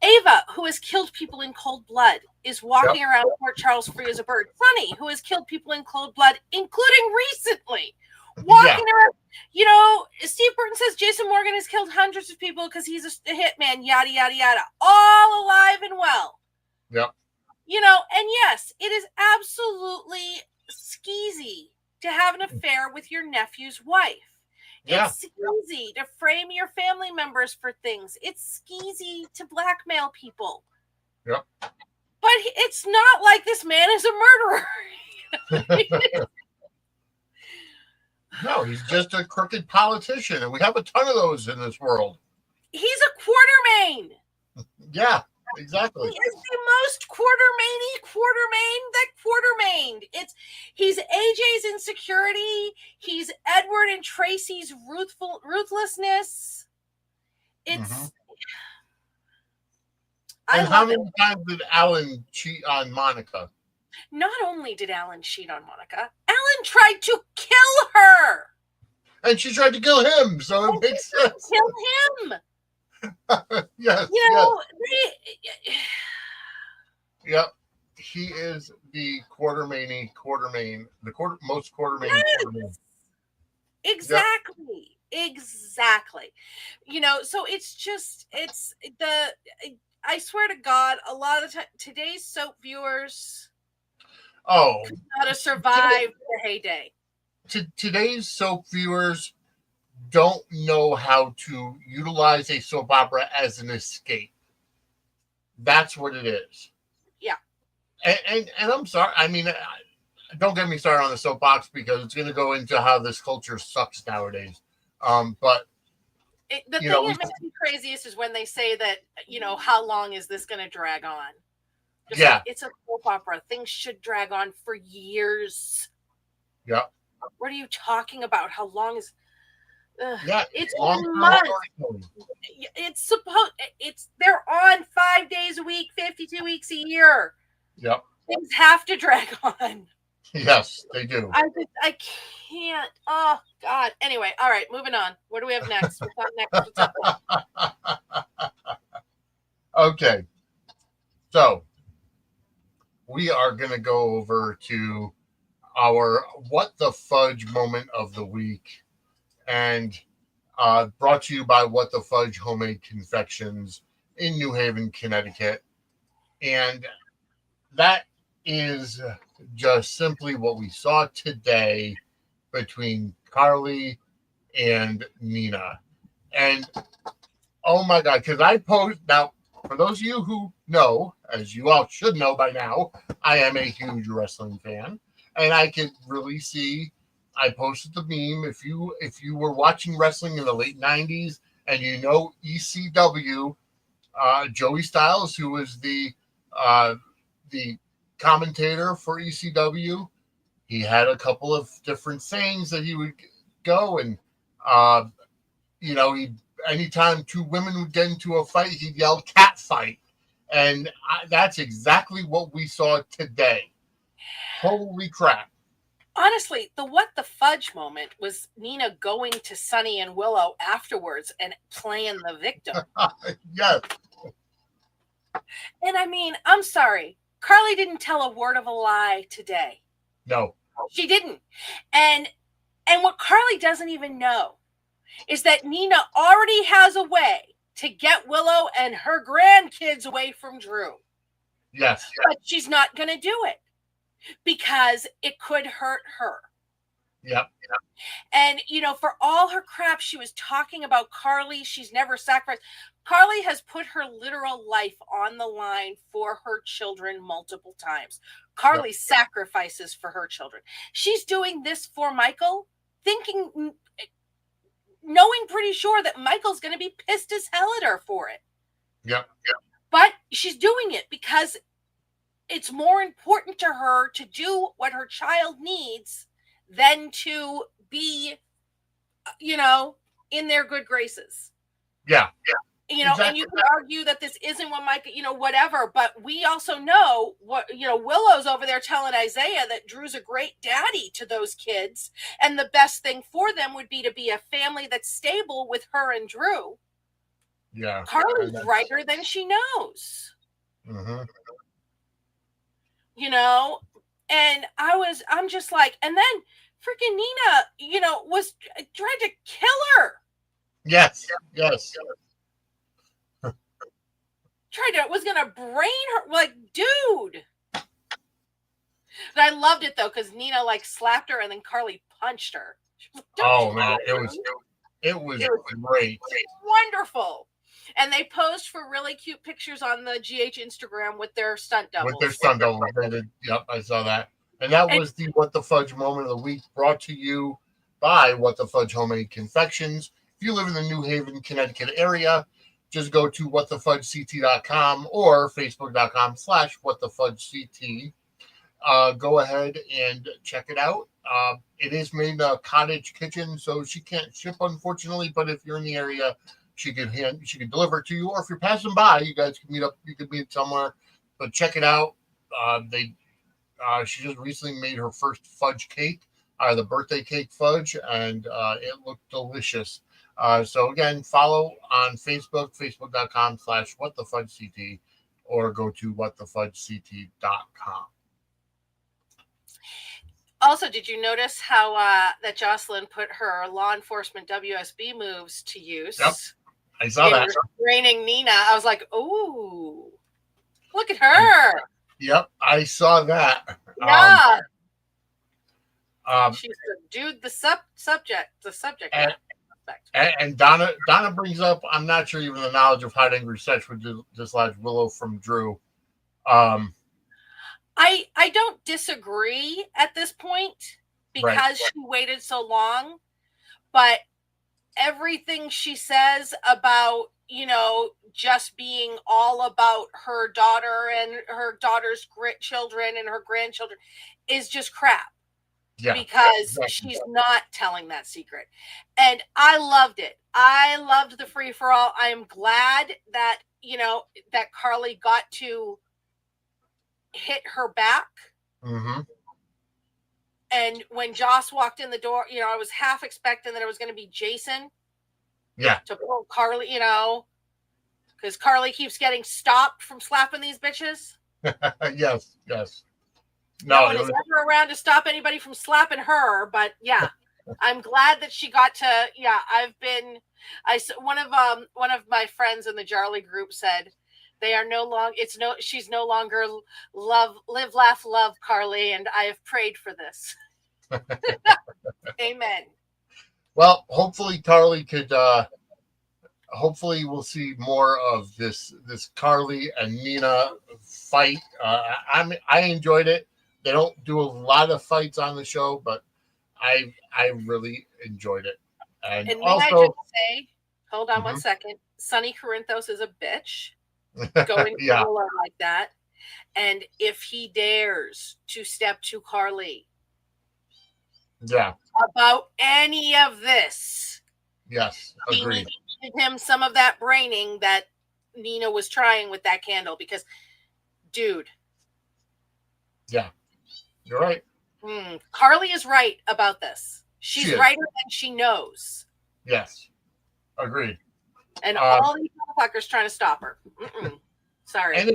Ava, who has killed people in cold blood, is walking around Port Charles free as a bird. Sunny, who has killed people in cold blood, including recently, walking around. You know, Steve Burton says Jason Morgan has killed hundreds of people because he's a hitman, yada, yada, yada. All alive and well. Yep. You know, and yes, it is absolutely skeezy to have an affair with your nephew's wife. Yeah. It's skeezy to frame your family members for things. It's skeezy to blackmail people. Yep. But it's not like this man is a murderer. No, he's just a crooked politician, and we have a ton of those in this world. He's a Quartermain. Yeah, exactly. He is the most Quartermain. He's AJ's insecurity. He's Edward and Tracy's ruthlessness. It's. And how many times did Alan cheat on Monica? Not only did Alan cheat on Monica, Alan tried to kill her. And she tried to kill him, so it makes sense. Kill him. Yes. You know, Yep. He is the Quartermain, the most Quartermain. Exactly. Yep. Exactly. You know, so I swear to God, a lot of today's soap viewers could not have survived the heyday. Today's soap viewers don't know how to utilize a soap opera as an escape. That's what it is. Yeah. And I'm sorry. I mean, don't get me started on the soapbox because it's going to go into how this culture sucks nowadays. But The thing that makes me craziest is when they say that, how long is this going to drag on? Just like, it's a soap opera. Things should drag on for years. Yeah. What are you talking about? How long is? It's long months. They're on 5 days a week, 52 weeks a year. Yep. Things have to drag on. Yes, they do. I can't. Oh God. Anyway, all right, moving on. What do we have next? What's up next? Okay. So we are going to go over to our What the Fudge moment of the week, and brought to you by What the Fudge Homemade Confections in New Haven, Connecticut. And that is just simply what we saw today between Carly and Nina. And oh my God, because I post now, for those of you who know, as you all should know by now, I am a huge wrestling fan. And I could really see, I posted the meme. If you were watching wrestling in the late 90s and you know ECW, Joey Styles, who was the commentator for ECW, he had a couple of different sayings that he would go, and he anytime two women would get into a fight, he'd yell "cat fight," and that's exactly what we saw today. Holy crap! Honestly, the what the fudge moment was Nina going to Sunny and Willow afterwards and playing the victim. Yes. And I mean, I'm sorry, Carly didn't tell a word of a lie today. No, she didn't. And what Carly doesn't even know is that Nina already has a way to get Willow and her grandkids away from Drew. Yes. But she's not going to do it because it could hurt her. Yep. And, for all her crap, she was talking about Carly. She's never sacrificed. Carly has put her literal life on the line for her children multiple times. Carly sacrifices for her children. She's doing this for Michael, knowing pretty sure that Michael's going to be pissed as hell at her for it. Yep. But she's doing it because it's more important to her to do what her child needs than to be, in their good graces. Yeah. Exactly. And you can argue that this isn't what Mike, whatever, but we also know what, Willow's over there telling Isaiah that Drew's a great daddy to those kids. And the best thing for them would be to be a family that's stable with her and Drew. Yeah. Carly's brighter than she knows. Mm-hmm. And I'm just like, and then freaking Nina, was trying to kill her. Yes. Was gonna brain her, like, dude. But I loved it though, because Nina slapped her and then Carly punched her. Oh man, it was great. Wonderful. And they posed for really cute pictures on the GH Instagram with their stunt doubles. Yep, I saw that. And that was the What the Fudge moment of the week, brought to you by What the Fudge Homemade Confections. If you live in the New Haven, Connecticut area, just go to whatthefudgect.com or facebook.com/whatthefudgect. Go ahead and check it out. It is made in a cottage kitchen, so she can't ship, unfortunately. But if you're in the area, she could deliver it to you, or if you're passing by, you guys can meet up. You could meet somewhere. But check it out. She just recently made her first fudge cake, the birthday cake fudge, and it looked delicious. So again, follow on Facebook, facebook.com/whatthefudgect, or go to whatthefudgect.com. Also, did you notice how that Jocelyn put her law enforcement WSB moves to use? Yep, I saw that. Restraining Nina. I was like, ooh, look at her. Yep, I saw that. Yeah. She subdued the subject. And Donna brings up, I'm not sure even the knowledge of hiding research would dislodge Willow from Drew. I don't disagree at this point because she waited so long, but everything she says about, just being all about her daughter and her daughter's children and her grandchildren is just crap. Yeah, because she's not telling that secret. And I loved it. I loved the free for all. I am glad that, that Carly got to hit her back. Mm-hmm. And when Joss walked in the door, I was half expecting that it was going to be Jason. Yeah. To pull Carly, because Carly keeps getting stopped from slapping these bitches. Yes. No one is ever around to stop anybody from slapping her, but yeah, I'm glad that she got to. Yeah, one of my friends in the Jarly group said they are no longer. She's no longer live, laugh, love Carly, and I have prayed for this. Amen. Well, hopefully Carly could. Hopefully we'll see more of this Carly and Nina fight. I enjoyed it. They don't do a lot of fights on the show, but I really enjoyed it. And also, I just say, hold on 1 second. Sonny Corinthos is a bitch going like that. And if he dares to step to Carly about any of this, yes, agreed. Him some of that braining that Nina was trying with that candle, because dude. Yeah, you're right. Carly is right about this. She's righter than she knows. Yes, agreed. And all these motherfuckers trying to stop her. Sorry. And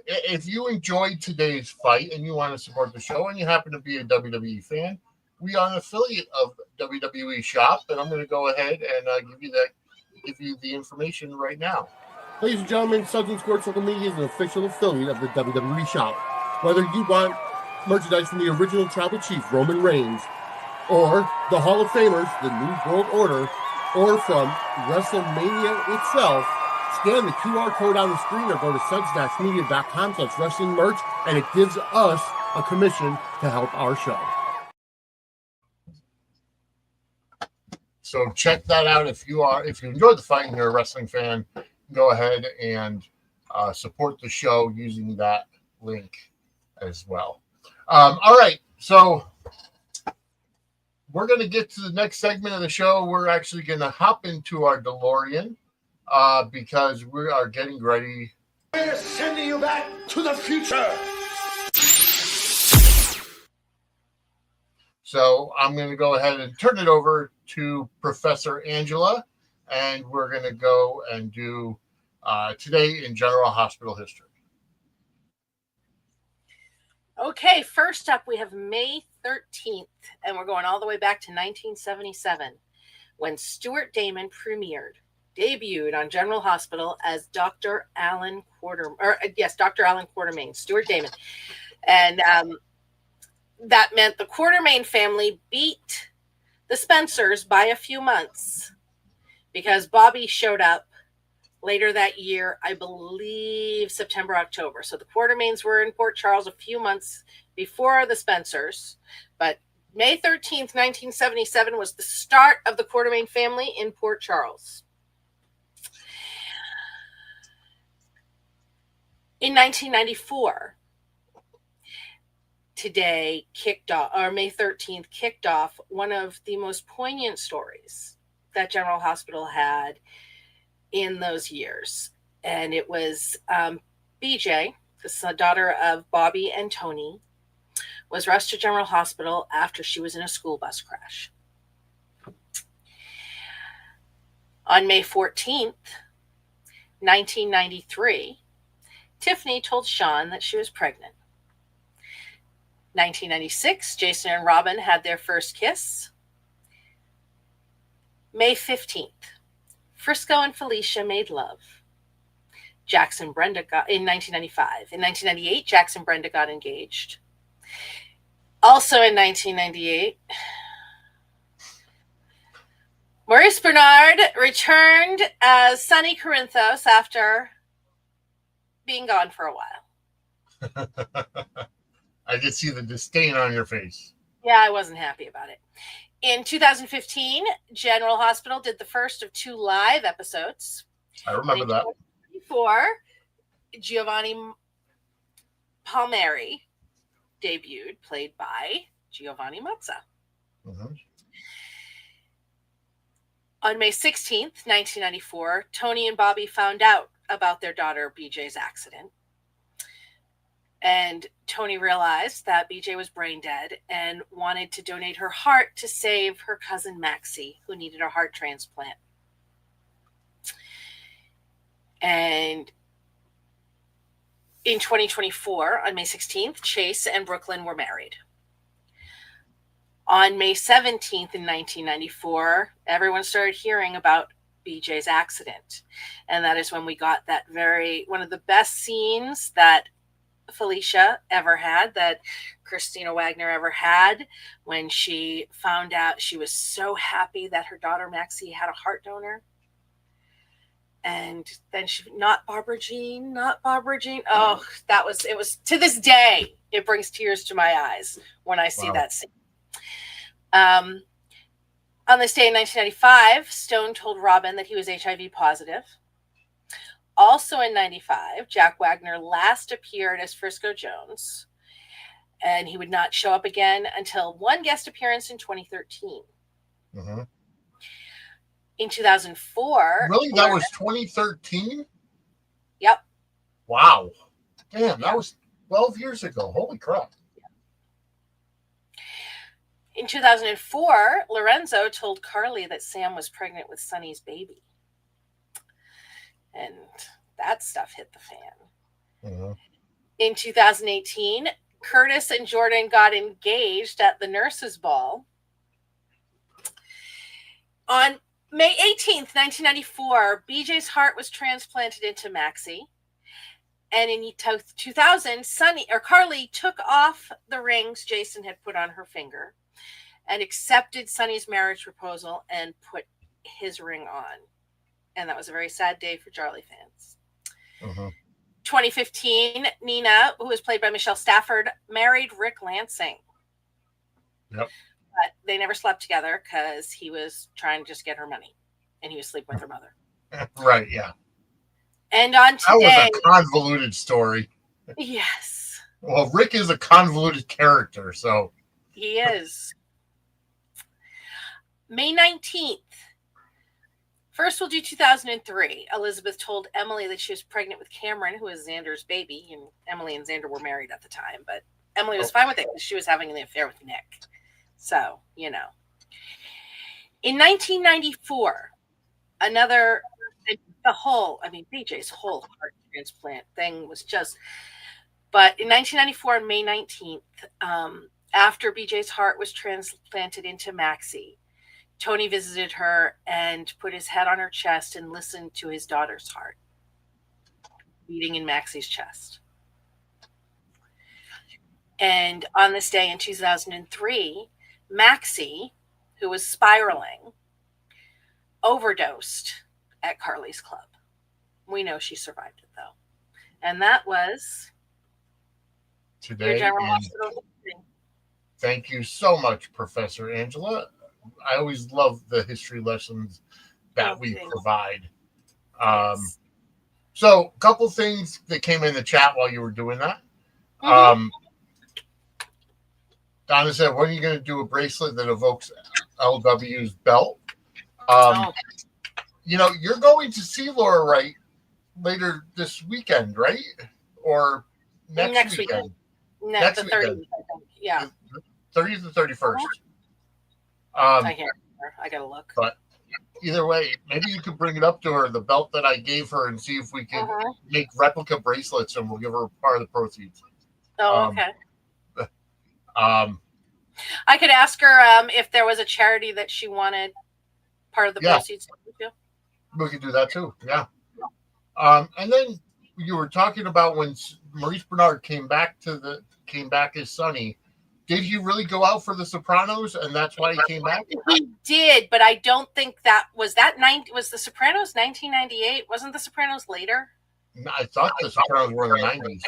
if you enjoyed today's fight and you want to support the show and you happen to be a WWE fan, we are an affiliate of WWE Shop, and I'm going to go ahead and give you the information right now. Ladies and gentlemen, Suds and Sports Social Media is an official affiliate of the WWE Shop. Whether you want merchandise from the original Tribal Chief, Roman Reigns, or the Hall of Famers, the New World Order, or from WrestleMania itself, scan the QR code on the screen or go to suds-media.com/wrestling merch, and it gives us a commission to help our show. So check that out. If you enjoyed the fight and you're a wrestling fan, go ahead and support the show using that link as well. All right, so we're going to get to the next segment of the show. We're actually going to hop into our DeLorean because we are getting ready. We're sending you back to the future. So I'm going to go ahead and turn it over to Professor Angela, and we're going to go and do Today in General Hospital History. Okay, first up, we have May 13th, and we're going all the way back to 1977, when Stuart Damon debuted on General Hospital as Dr. Alan Quatermain, Stuart Damon. And that meant the Quatermain family beat the Spencers by a few months because Bobby showed up later that year, I believe September, October. So the Quatermains were in Port Charles a few months before the Spencers. But May 13th, 1977 was the start of the Quatermain family in Port Charles. In 1994, May 13th kicked off one of the most poignant stories that General Hospital had in those years. And it was BJ, the daughter of Bobby and Tony, was rushed to General Hospital after she was in a school bus crash. On May 14th, 1993, Tiffany told Sean that she was pregnant. 1996, Jason and Robin had their first kiss. May 15th, Frisco and Felicia made love. Jackson Brenda got in 1995. In 1998, Jackson Brenda got engaged. Also in 1998, Maurice Bernard returned as Sonny Corinthos after being gone for a while. I could see the disdain on your face. Yeah, I wasn't happy about it. In 2015, General Hospital did the first of 2 live episodes. I remember that. 2024, Giovanni Palmieri debuted, played by Giovanni Mazza. Mm-hmm. On May 16th, 1994, Tony and Bobby found out about their daughter BJ's accident. And Tony realized that BJ was brain dead and wanted to donate her heart to save her cousin Maxie, who needed a heart transplant. And in 2024, on May 16th, Chase and Brook Lynn were married. On May 17th in 1994, everyone started hearing about BJ's accident. And that is when we got that one of the best scenes that Felicia ever had, that Christina Wagner ever had, when she found out. She was so happy that her daughter Maxie had a heart donor. And then not Barbara Jean. Oh, it was to this day, it brings tears to my eyes when I see that scene. On this day in 1995, Stone told Robin that he was HIV positive. Also in 95, Jack Wagner last appeared as Frisco Jones, and he would not show up again until one guest appearance in 2013. Mm-hmm. In 2004... Really? That was 2013? Yep. Wow. Damn, that was 12 years ago. Holy crap. In 2004, Lorenzo told Carly that Sam was pregnant with Sonny's baby. And that stuff hit the fan. Mm-hmm. In 2018, Curtis and Jordan got engaged at the nurses' ball. On May 18th, 1994, BJ's heart was transplanted into Maxie. And in 2000, Carly took off the rings Jason had put on her finger and accepted Sonny's marriage proposal and put his ring on. And that was a very sad day for Charlie fans. Mm-hmm. 2015, Nina, who was played by Michelle Stafford, married Rick Lansing. Yep. But they never slept together because he was trying to just get her money. And he was sleeping with her mother. Right, yeah. And on today... That was a convoluted story. Yes. Well, Rick is a convoluted character, so... He is. May 19th. First, we'll do 2003. Elizabeth told Emily that she was pregnant with Cameron, who was Xander's baby. And Emily and Xander were married at the time. But Emily was fine with it because she was having an affair with Nick. So, you know. In 1994, BJ's whole heart transplant thing was just... But in 1994, on May 19th, after BJ's heart was transplanted into Maxie, Tony visited her and put his head on her chest and listened to his daughter's heart beating in Maxie's chest. And on this day in 2003, Maxie, who was spiraling, overdosed at Carly's club. We know she survived it, though. And that was today. General Hospital. Thank you so much, Professor Angela. I always love the history lessons that we provide. Yes. So a couple things that came in the chat while you were doing that. Mm-hmm. Donna said, when are you going to do a bracelet that evokes LW's belt? You know, you're going to see Laura Wright later this weekend, right? Or next weekend? Next weekend. 30th, I think. Yeah. 30th or 31st. I can't remember. I got to look. But either way, maybe you could bring it up to her, the belt that I gave her, and see if we can make replica bracelets, and we'll give her part of the proceeds. Oh, okay. I could ask her if there was a charity that she wanted part of the proceeds to. We could do that too. Yeah. And then you were talking about when Maurice Bernard came back as Sonny. Did he really go out for The Sopranos, and that's why he came back? He did, but I don't think was The Sopranos 1998? Wasn't The Sopranos later? No, I thought The Sopranos were in the 90s.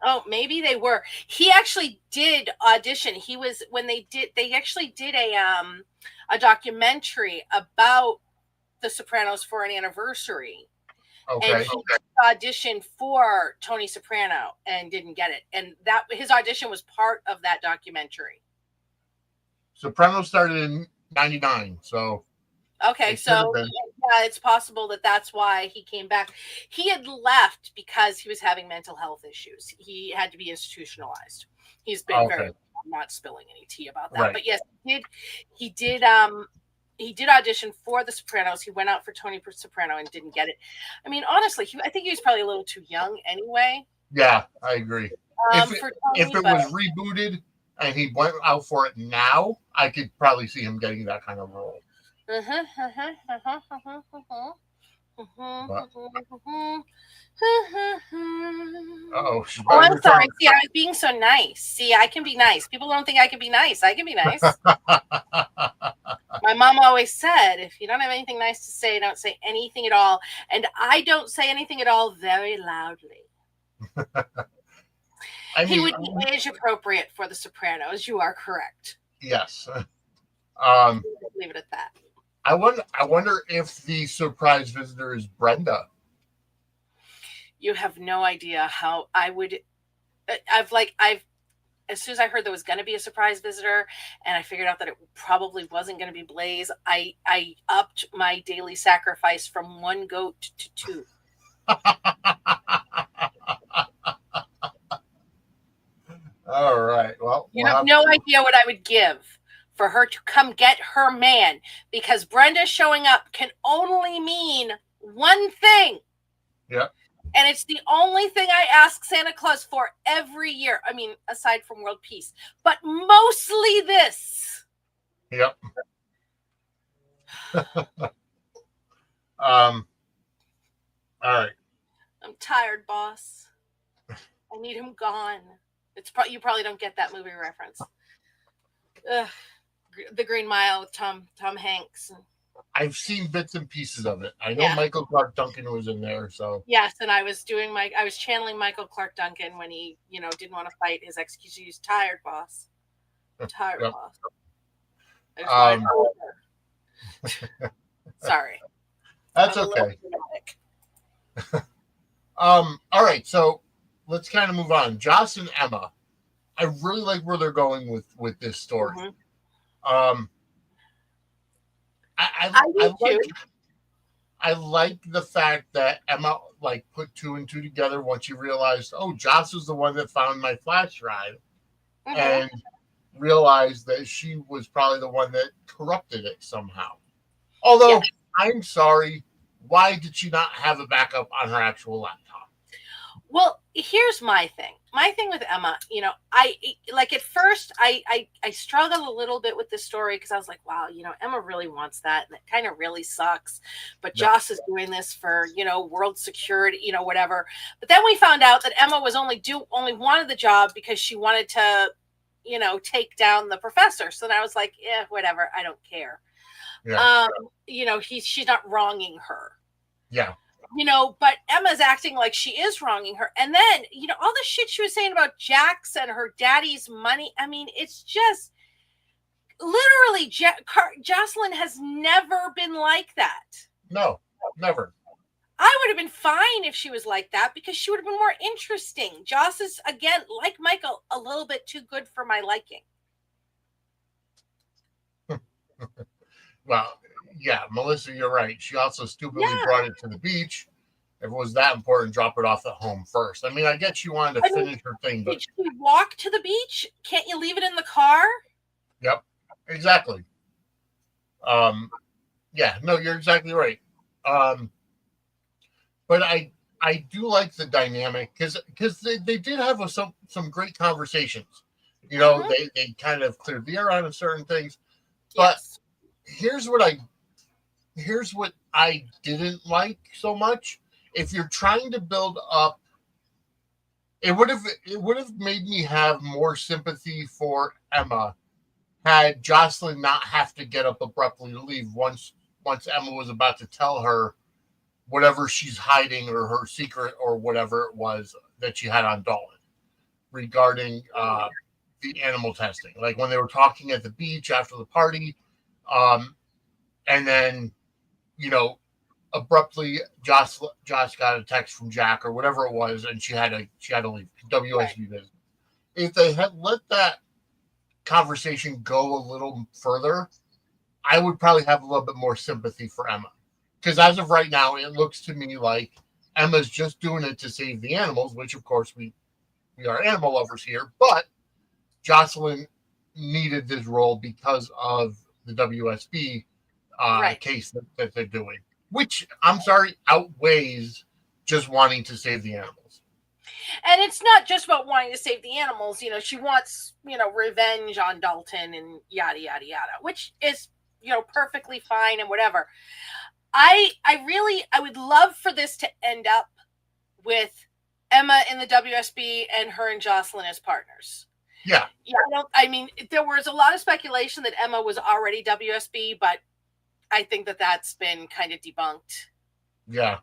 Oh, maybe they were. He actually did audition. They actually did a documentary about the Sopranos for an anniversary. And Okay. he auditioned for Tony Soprano and didn't get it. And that his audition was part of that documentary. Sopranos started in 99, so Okay, it could have so been. yeah, it's possible that that's why he came back. He had left because he was having mental health issues. He had to be institutionalized. He's been very, I'm not spilling any tea about that. Right. But yes, he did audition for the Sopranos. He went out for Tony Soprano and didn't get it. I mean, honestly, I think he was probably a little too young anyway. Yeah, I agree. If it was rebooted and he went out for it now, I could probably see him getting that kind of role. Oh, I'm sorry. See, I was being so nice. See, I can be nice. People don't think I can be nice. I can be nice. My mom always said, if you don't have anything nice to say, don't say anything at all. And I don't say anything at all very loudly. He would be age appropriate for The Sopranos. You are correct. Yes. Leave it at that. I wonder if the surprise visitor is Brenda. You have no idea how I would. As soon as I heard there was going to be a surprise visitor, and I figured out that it probably wasn't going to be Blaze, I upped my daily sacrifice from 1 goat to 2. All right. Well, you have no idea what I would give for her to come get her man, because Brenda showing up can only mean one thing. Yeah. And it's the only thing I ask Santa Claus for every year. I mean, aside from world peace, but mostly this. Yep. All right. I'm tired, boss. I need him gone. You probably don't get that movie reference. Ugh. The Green Mile with Tom Hanks. I've seen bits and pieces of it. I know Michael Clark Duncan was in there, so yes. And I was channeling Michael Clark Duncan when he, didn't want to fight his execution. He's tired, boss. Tired, boss. Sorry. That's okay. All right, so let's kind of move on. Joss and Emma. I really like where they're going with this story. Mm-hmm. I like the fact that Emma put 2 and 2 together once you realized, Joss was the one that found my flash drive, and realized that she was probably the one that corrupted it somehow. Although, I'm sorry, why did she not have a backup on her actual laptop? Well, here's my thing. My thing with Emma, at first I struggled a little bit with this story because I was like, wow, Emma really wants that. And it kind of really sucks. But Joss is doing this for, world security, whatever. But then we found out that Emma was only wanted the job because she wanted to, take down the professor. So then I was like, whatever. I don't care. Yeah. She's not wronging her. Yeah. But Emma's acting like she is wronging her. And then, all the shit she was saying about Jax and her daddy's money. I mean, it's just literally Jocelyn has never been like that. No, never. I would have been fine if she was like that because she would have been more interesting. Joss is, again, like Michael, a little bit too good for my liking. Well, yeah, Melissa, you're right. She also stupidly brought it to the beach. If it was that important, drop it off at home first. I mean, I get she wanted to finish her thing, but did she walk to the beach? Can't you leave it in the car? Yep, exactly. Yeah, no, you're exactly right. But I do like the dynamic because they did have some great conversations. They kind of cleared the air on certain things, but here's what I didn't like so much. If you're trying to build up, it would have made me have more sympathy for Emma had Jocelyn not have to get up abruptly to leave once Emma was about to tell her whatever she's hiding or her secret or whatever it was that she had on Dolan. regarding the animal testing. Like when they were talking at the beach after the party, and then, abruptly Josh got a text from Jack or whatever it was, and she had to leave WSB business. If they had let that conversation go a little further, I would probably have a little bit more sympathy for Emma. Because as of right now, it looks to me like Emma's just doing it to save the animals, which of course we are animal lovers here, but Jocelyn needed this role because of the WSB case that they're doing, which, I'm sorry, outweighs just wanting to save the animals. And it's not just about wanting to save the animals. She wants, revenge on Dalton and yada, yada, yada, which is, perfectly fine and whatever. I would love for this to end up with Emma in the WSB and her and Jocelyn as partners. Yeah. There was a lot of speculation that Emma was already WSB, but I think that that's been kind of debunked. Yeah.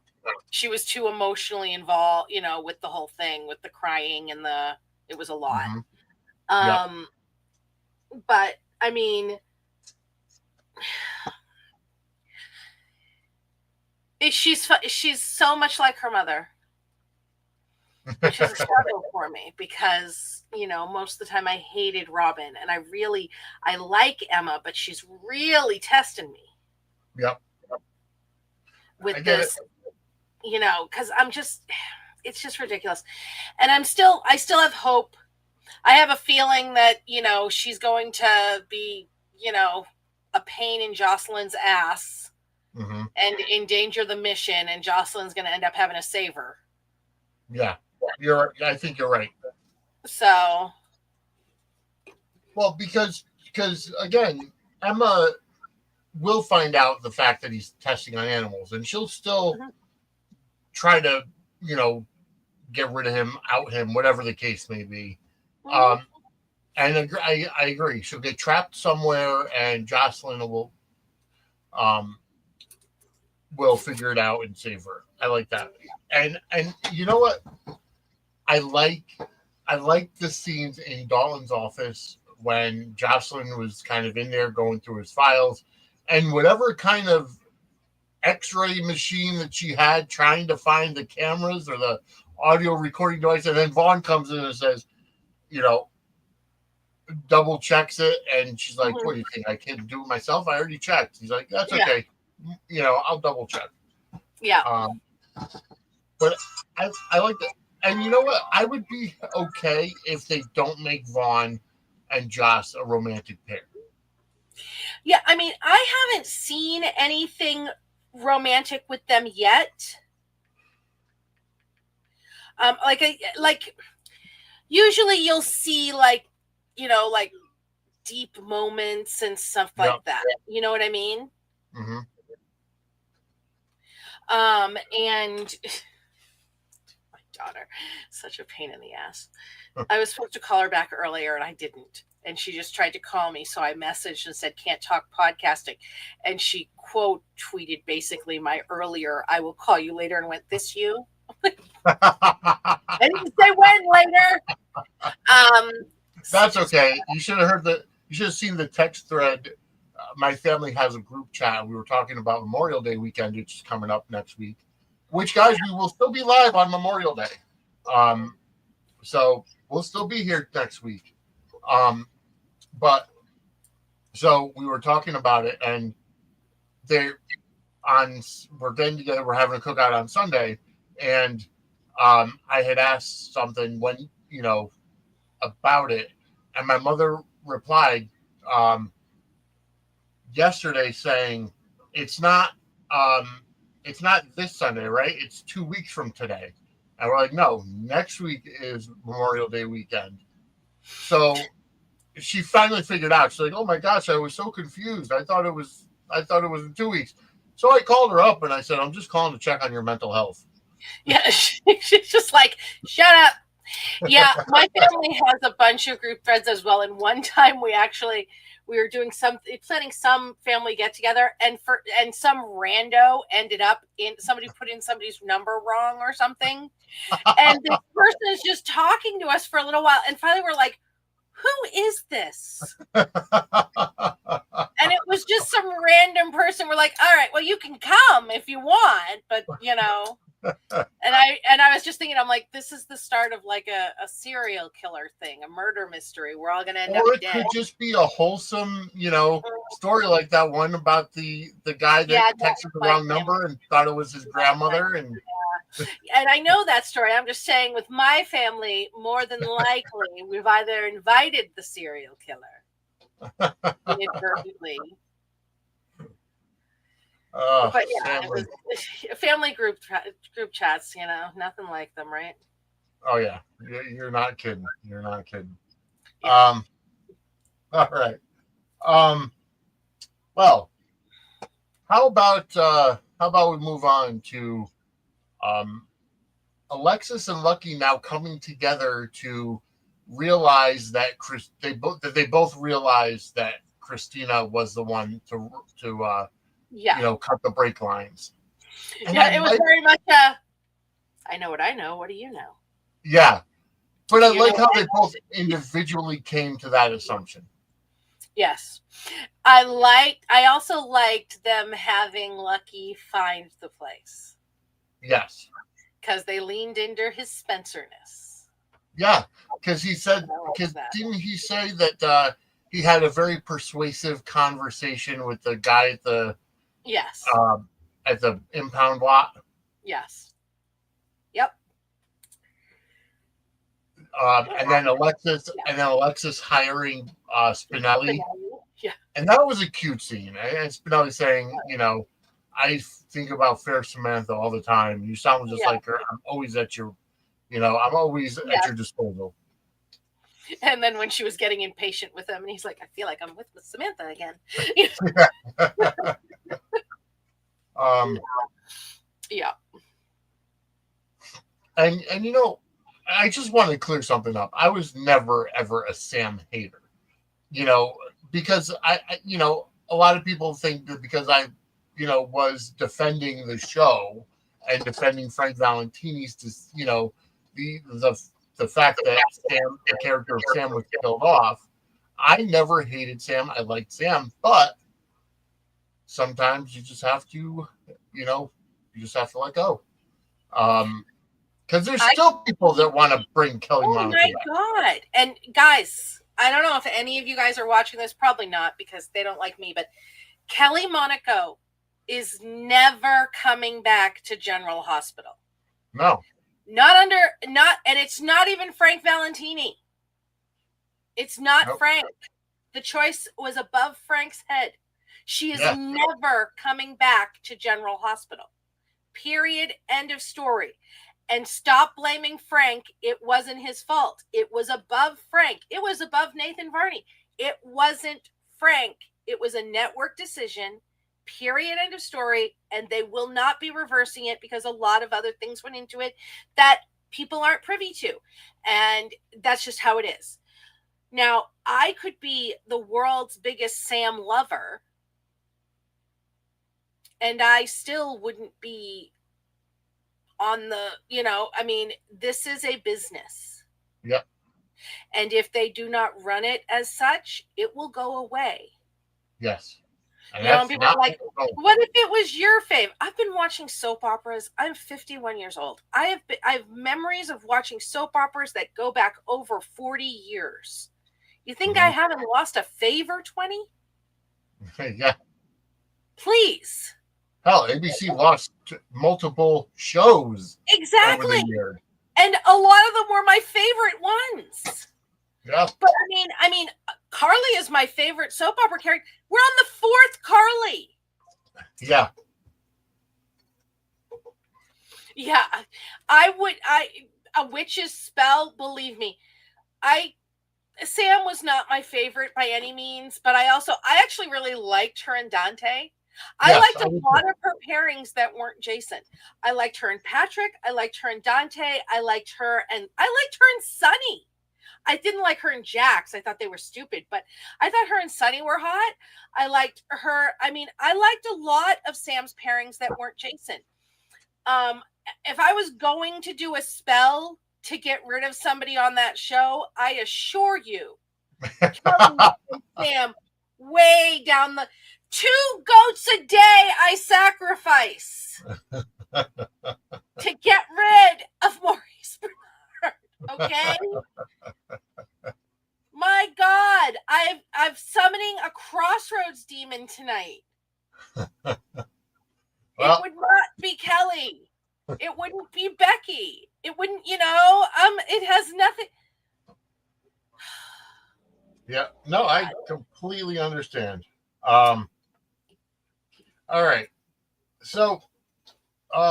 She was too emotionally involved, with the whole thing, with the crying and it was a lot. Mm-hmm. But she's so much like her mother, which is a struggle for me because, most of the time I hated Robin and I like Emma, but she's really testing me. Yep. With this, because it's just ridiculous. And I still have hope. I have a feeling that, she's going to be, a pain in Jocelyn's ass and endanger the mission, and Jocelyn's going to end up having to save her. Yeah. I think you're right. So. Well, because again, Emma will find out the fact that he's testing on animals, and she'll still try to, get rid of him, out him, whatever the case may be. And I agree. She'll get trapped somewhere, and Jocelyn will figure it out and save her. I like that. And you know what? I like the scenes in Dalton's office when Jocelyn was kind of in there going through his files, and whatever kind of X-ray machine that she had trying to find the cameras or the audio recording device, and then Vaughn comes in and says, double checks it, and she's like, "What do you think? I can't do it myself? I already checked." He's like, "That's okay. I'll double check." Yeah. But I like that. And you know what? I would be okay if they don't make Vaughn and Joss a romantic pair. Yeah, I haven't seen anything romantic with them yet. Usually you'll see like deep moments and stuff like that. You know what I mean? Mm-hmm. And my daughter, such a pain in the ass. I was supposed to call her back earlier and I didn't. And she just tried to call me. So I messaged and said, "Can't talk podcasting." And she quote tweeted basically my earlier, "I will call you later," and went, "This you?" I didn't say when later. That's okay. You should have seen the text thread. My family has a group chat. We were talking about Memorial Day weekend, which is coming up next week. Which, guys, we will still be live on Memorial Day. So we'll still be here next week. But so we were talking about it, and we're getting together. We're having a cookout on Sunday, and I had asked something about it, and my mother replied yesterday saying, it's not this Sunday, right? It's 2 weeks from today. And we're like, no, next week is Memorial Day weekend. So she finally figured out. She's like, "Oh my gosh, I was so confused. I thought it was in 2 weeks." So I called her up and I said, "I'm just calling to check on your mental health." Yeah, she's just like, "Shut up." Yeah, my family has a bunch of group threads as well. And one time we were doing planning some family get together, and some rando ended up in somebody put in somebody's number wrong or something. And this person is just talking to us for a little while, and finally we're like, who is this? And it was just some random person. We're like, all right, well, you can come if you want, but and I was just thinking, I'm like, this is the start of like a serial killer thing, a murder mystery. We're all gonna end up dead. Or it could just be a wholesome, story like that one about the guy that texted the wrong number and thought it was his grandmother. And I know that story. I'm just saying, with my family, more than likely, we've either invited the serial killer inadvertently. But yeah, it was family group chats. Nothing like them, right? Oh yeah, you're not kidding. You're not kidding. Yeah. All right. Well, how about we move on to Alexis and Lucky now coming together to realize that they both realized that Christina was the one to cut the brake lines. And it was very much I know what I know. What do you know? Yeah, but I like how they both individually came to that assumption. Yes, I also liked them having Lucky find the place. Yes. Because they leaned into his Spencer-ness. Yeah, because didn't he say that he had a very persuasive conversation with the guy at the impound lot? Yes. Yep. And then Alexis hiring Spinelli. Yeah. And that was a cute scene. And Spinelli saying, I think about Fair Samantha all the time. You sound just like her. I'm always at your, I'm always at your disposal. And then when she was getting impatient with him, and he's like, I feel like I'm with Samantha again. Yeah. And I just want to clear something up. I was never ever a Sam hater. Because I a lot of people think that because I was defending the show and defending Frank Valentini's, the fact that the character of Sam was killed off. I never hated Sam. I liked Sam, but sometimes you just have to, let go. Because there's still people that want to bring Kelly Monaco back. Oh my God. And guys, I don't know if any of you guys are watching this. Probably not, because they don't like me, but Kelly Monaco is never coming back to General Hospital. No. And it's not even Frank Valentini. It's not Frank. The choice was above Frank's head. She is never coming back to General Hospital. Period. End of story. And stop blaming Frank. It wasn't his fault. It was above Frank. It was above Nathan Varney. It wasn't Frank. It was a network decision. Period. End of story. And they will not be reversing it, because a lot of other things went into it that people aren't privy to. And that's just how it is. Now, I could be the world's biggest Sam lover, and I still wouldn't be on the, this is a business. Yep. And if they do not run it as such, it will go away. Yes. And people are like, what if it was your fave? I've been watching soap operas. I'm 51 years old. I have memories of watching soap operas that go back over 40 years. You think I haven't lost a fave or 20? Yeah. Please. Hell, ABC lost multiple shows. Exactly. Over the year. And a lot of them were my favorite ones. Yeah. But I mean, Carly is my favorite soap opera character. We're on the fourth Carly. Yeah. Yeah. A witch's spell, believe me. Sam was not my favorite by any means, but I actually really liked her and Dante. I Yes, liked I a would lot too. of her pairings that weren't Jason. I liked her and Patrick. I liked her and Dante. I liked her and Sunny. I didn't like her and Jax. I thought they were stupid, but I thought her and Sunny were hot. I liked her. I mean, I liked a lot of Sam's pairings that weren't Jason. If I was going to do a spell to get rid of somebody on that show, I assure you, Kelly and Sam way down the 2 goats a day I sacrifice to get rid of Maurice Bernard. Okay? My God, I've summoning a crossroads demon tonight. It would not be Kelly. It wouldn't be Becky. It wouldn't, it has nothing. Yeah, no, I completely understand. All right. So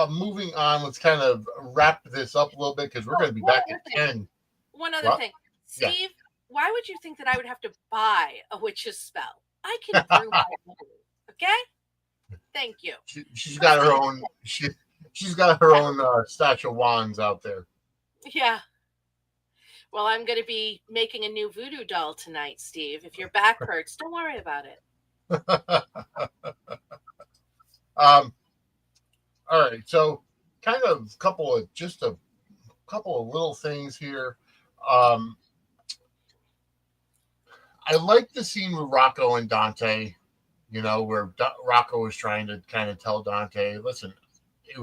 moving on, let's kind of wrap this up a little bit because we're going to be back at 10. One other thing. Steve, Yeah. why would you think that I would have to buy a witch's spell? I can brew my own. Okay? Thank you. She's got her own. She's got her own stash of wands out there. Yeah. Well, I'm going to be making a new voodoo doll tonight, Steve. If your back hurts, don't worry about it. All right. So, kind of a couple of little things here. I like the scene with Rocco and Dante. Where Rocco was trying to kind of tell Dante, listen, it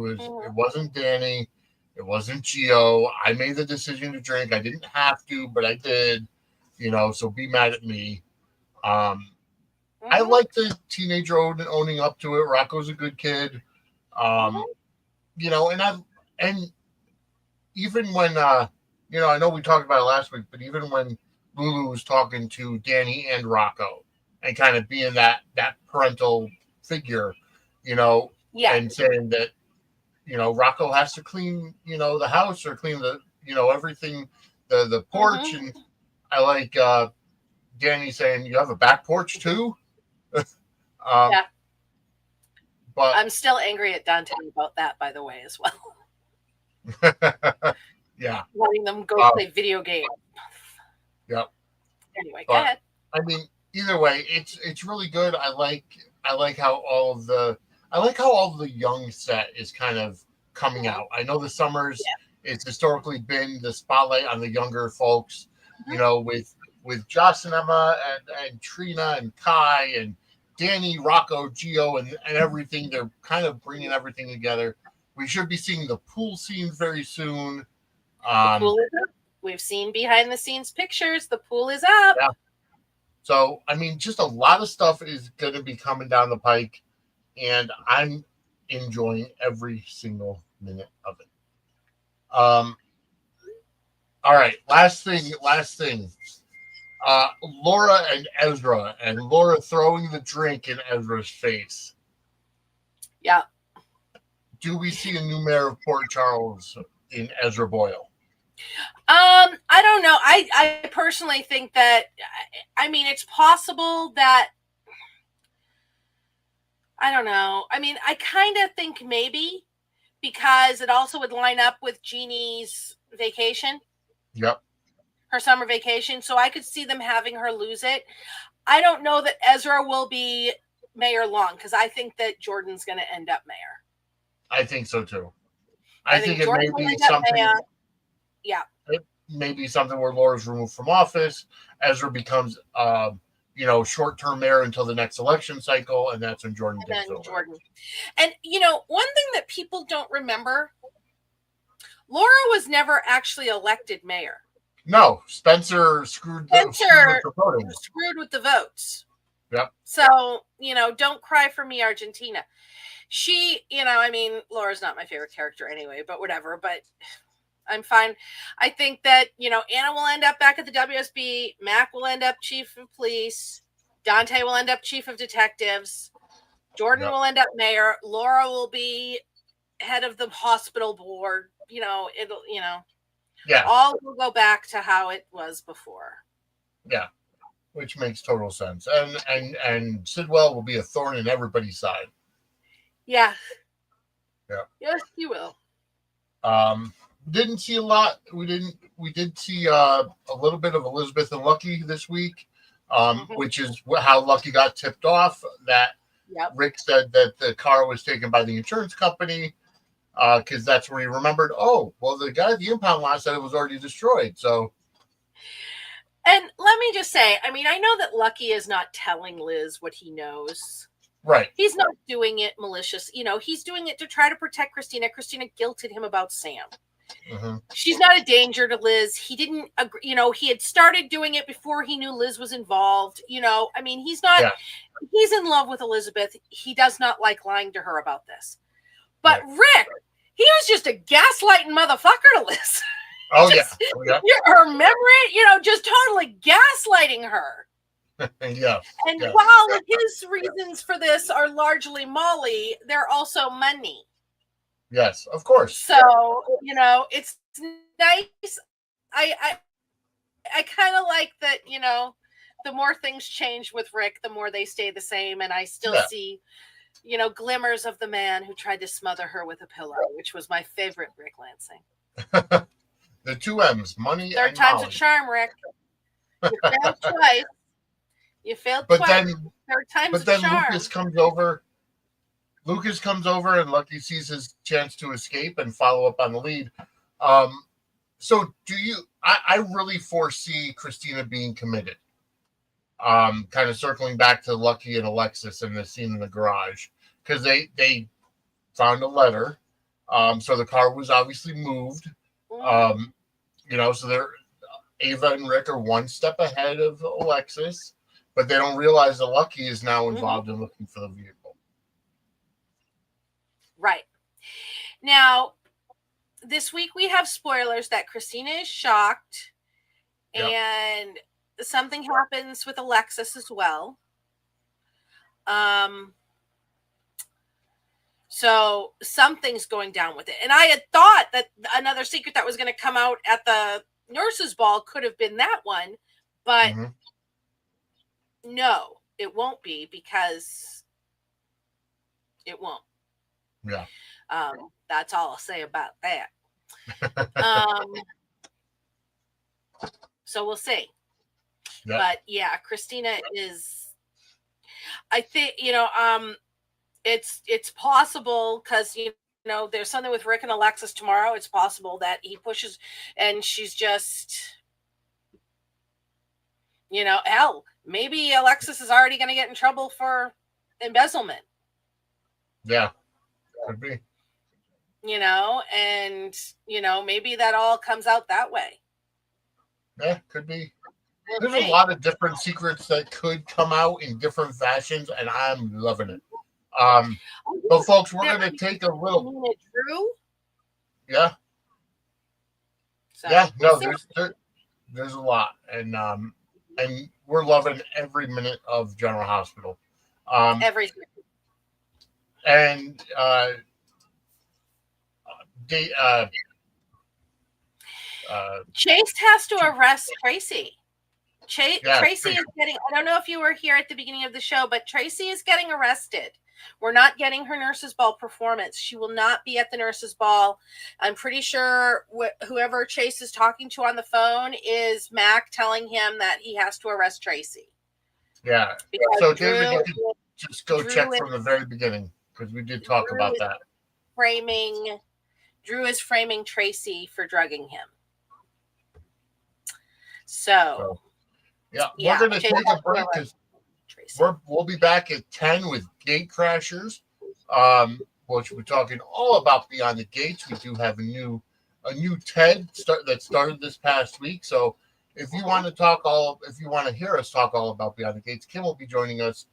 wasn't Danny, it wasn't Gio. I made the decision to drink. I didn't have to, but I did. So be mad at me. I like the teenager owning up to it. Rocco's a good kid. And even when I know we talked about it last week, but even when Lulu was talking to Danny and Rocco and kind of being that parental figure, and saying that, Rocco has to clean, the house or clean the, everything, the porch. And I like Danny saying, you have a back porch too? Yeah. But I'm still angry at Dante about that, by the way, as well. Yeah. Letting them go play video games. Yep. Anyway, go ahead. I mean, either way, it's really good. I like how all of the young set is kind of coming out. I know the summers it's historically been the spotlight on the younger folks, with Joss and Emma and Trina and Kai and Danny, Rocco, Gio, and everything. They're kind of bringing everything together. We should be seeing the pool scene very soon. The pool is up. We've seen behind the scenes pictures. The pool is up. Yeah. So, I mean, just a lot of stuff is going to be coming down the pike, and I'm enjoying every single minute of it. All right. Last thing. Laura and Ezra, and Laura throwing the drink in Ezra's face. Yeah. Do we see a new mayor of Port Charles in Ezra Boyle? I don't know. I personally think that, I mean, it's possible that, I don't know. I mean, I kind of think maybe, because it also would line up with Jeannie's vacation. Yep. Her summer vacation. So I could see them having her lose it. I don't know that Ezra will be mayor long, because I think that Jordan's going to end up mayor. I think so too. I think it Jordan may will be end up something. mayor. Yeah. It may be something where Laura's removed from office. Ezra becomes, short-term mayor until the next election cycle, and that's when Jordan takes over. And one thing that people don't remember: Laura was never actually elected mayor. No, Spencer screwed with the votes. Yep. So, don't cry for me, Argentina. She, Laura's not my favorite character anyway, but whatever. But I'm fine. I think that, Anna will end up back at the WSB. Mac will end up chief of police. Dante will end up chief of detectives. Jordan will end up mayor. Laura will be head of the hospital board. Yeah. All will go back to how it was before. Yeah. which makes total sense. And Sidwell will be a thorn in everybody's side. Yeah. Yeah. Yes, you will. Didn't see a lot. We did see a little bit of Elizabeth and Lucky this week, which is how Lucky got tipped off that Rick said that the car was taken by the insurance company, because that's where he remembered, oh, well, the guy at the impound lot said it was already destroyed. So, and let me just say, I mean, I know that Lucky is not telling Liz what he knows. Right. He's not doing it malicious. You know, he's doing it to try to protect Christina. Christina guilted him about Sam. Mm-hmm. She's not a danger to Liz. He didn't agree. You know, he had started doing it before he knew Liz was involved. You know, I mean, he's not, he's in love with Elizabeth. He does not like lying to her about this. But Rick, he was just a gaslighting motherfucker to Liz. Oh, just, yeah. Her memory, you know, just totally gaslighting her. Yeah. And while his reasons for this are largely Molly, they're also money. Yes, of course. So, you know, it's nice. I kind of like that, you know, the more things change with Rick, the more they stay the same. And I still see, you know, glimmers of the man who tried to smother her with a pillow, which was my favorite Rick Lansing. The 2 M's, money Third and time's Molly. a charm, Rick. You failed twice. You failed twice. Third time's a charm. But then Lucas comes over and Lucky sees his chance to escape and follow up on the lead. So I really foresee Christina being committed. Kind of circling back to Lucky and Alexis in the scene in the garage, because they found a letter. So the car was obviously moved. You know, so Ava and Rick are one step ahead of Alexis, but they don't realize that Lucky is now involved in looking for the vehicle. Right. Now, this week we have spoilers that Christina is shocked, and something happens with Alexis as well. So something's going down with it. And I had thought that another secret that was going to come out at the nurses' ball could have been that one, but no, it won't be, because it won't. Yeah. That's all I'll say about that. So we'll see. Yep. But yeah, Christina is, I think, you know, it's possible, because, you know, there's something with Rick and Alexis tomorrow. It's possible that he pushes and she's just, you know, hell, maybe Alexis is already going to get in trouble for embezzlement. Yeah, could be. You know, and, you know, maybe that all comes out that way. Yeah, could be. There's a lot of different secrets that could come out in different fashions, and I'm loving it. But folks, we're going to take a little. Drew? Yeah. So, yeah. No, there's a lot, and we're loving every minute of General Hospital. Every. And Chase has to arrest Tracy. Tracy is getting, I don't know if you were here at the beginning of the show, but Tracy is getting arrested. We're not getting her nurses' ball performance. She will not be at the nurses' ball. I'm pretty sure whoever Chase is talking to on the phone is Mac telling him that he has to arrest Tracy. Yeah. So David, you can just go check from the very beginning, because we did talk about that. Drew is framing Tracy for drugging him. So we're going to take a break, because we'll be back at 10 with Gate Crashers, which we're talking all about Beyond the Gates. We do have a new TED that started this past week. So if you want to hear us talk all about Beyond the Gates, Kim will be joining us.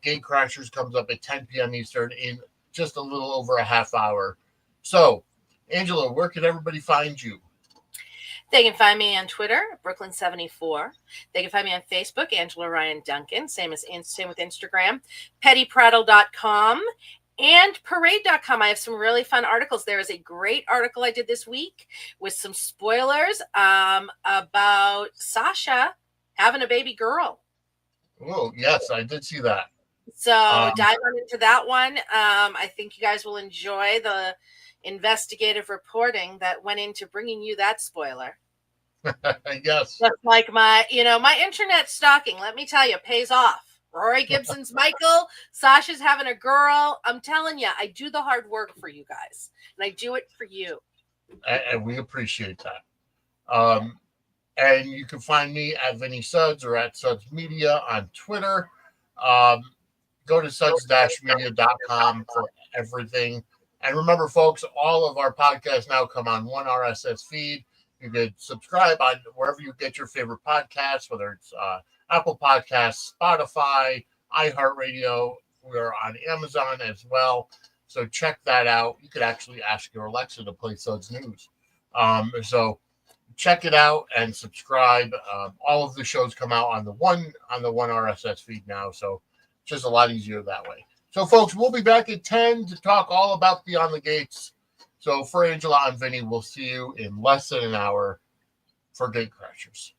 Gate Crashers comes up at 10 p.m. Eastern in just a little over a half hour. So, Angela, where can everybody find you? They can find me on Twitter, Brooklyn74. They can find me on Facebook, Angela Ryan Duncan. Same with Instagram, pettyprattle.com and parade.com. I have some really fun articles. There is a great article I did this week with some spoilers about Sasha having a baby girl. Oh, yes, I did see that. So dive on into that one. I think you guys will enjoy the investigative reporting that went into bringing you that spoiler. Yes. Just like my internet stalking, let me tell you, pays off. Rory Gibson's Michael, Sasha's having a girl. I'm telling you, I do the hard work for you guys, and I do it for you. And we appreciate that. And you can find me at Vinny Suds or at Suds Media on Twitter. Go to suds-media.com for everything. And remember, folks, all of our podcasts now come on one RSS feed. You can subscribe on wherever you get your favorite podcasts, whether it's Apple Podcasts, Spotify, iHeartRadio. We're on Amazon as well. So check that out. You could actually ask your Alexa to play Suds News. So check it out and subscribe. All of the shows come out on the one RSS feed now. So it's just a lot easier that way. So, folks, we'll be back at 10 to talk all about Beyond the Gates. So for Angela and Vinny, we'll see you in less than an hour for Gate Crashers.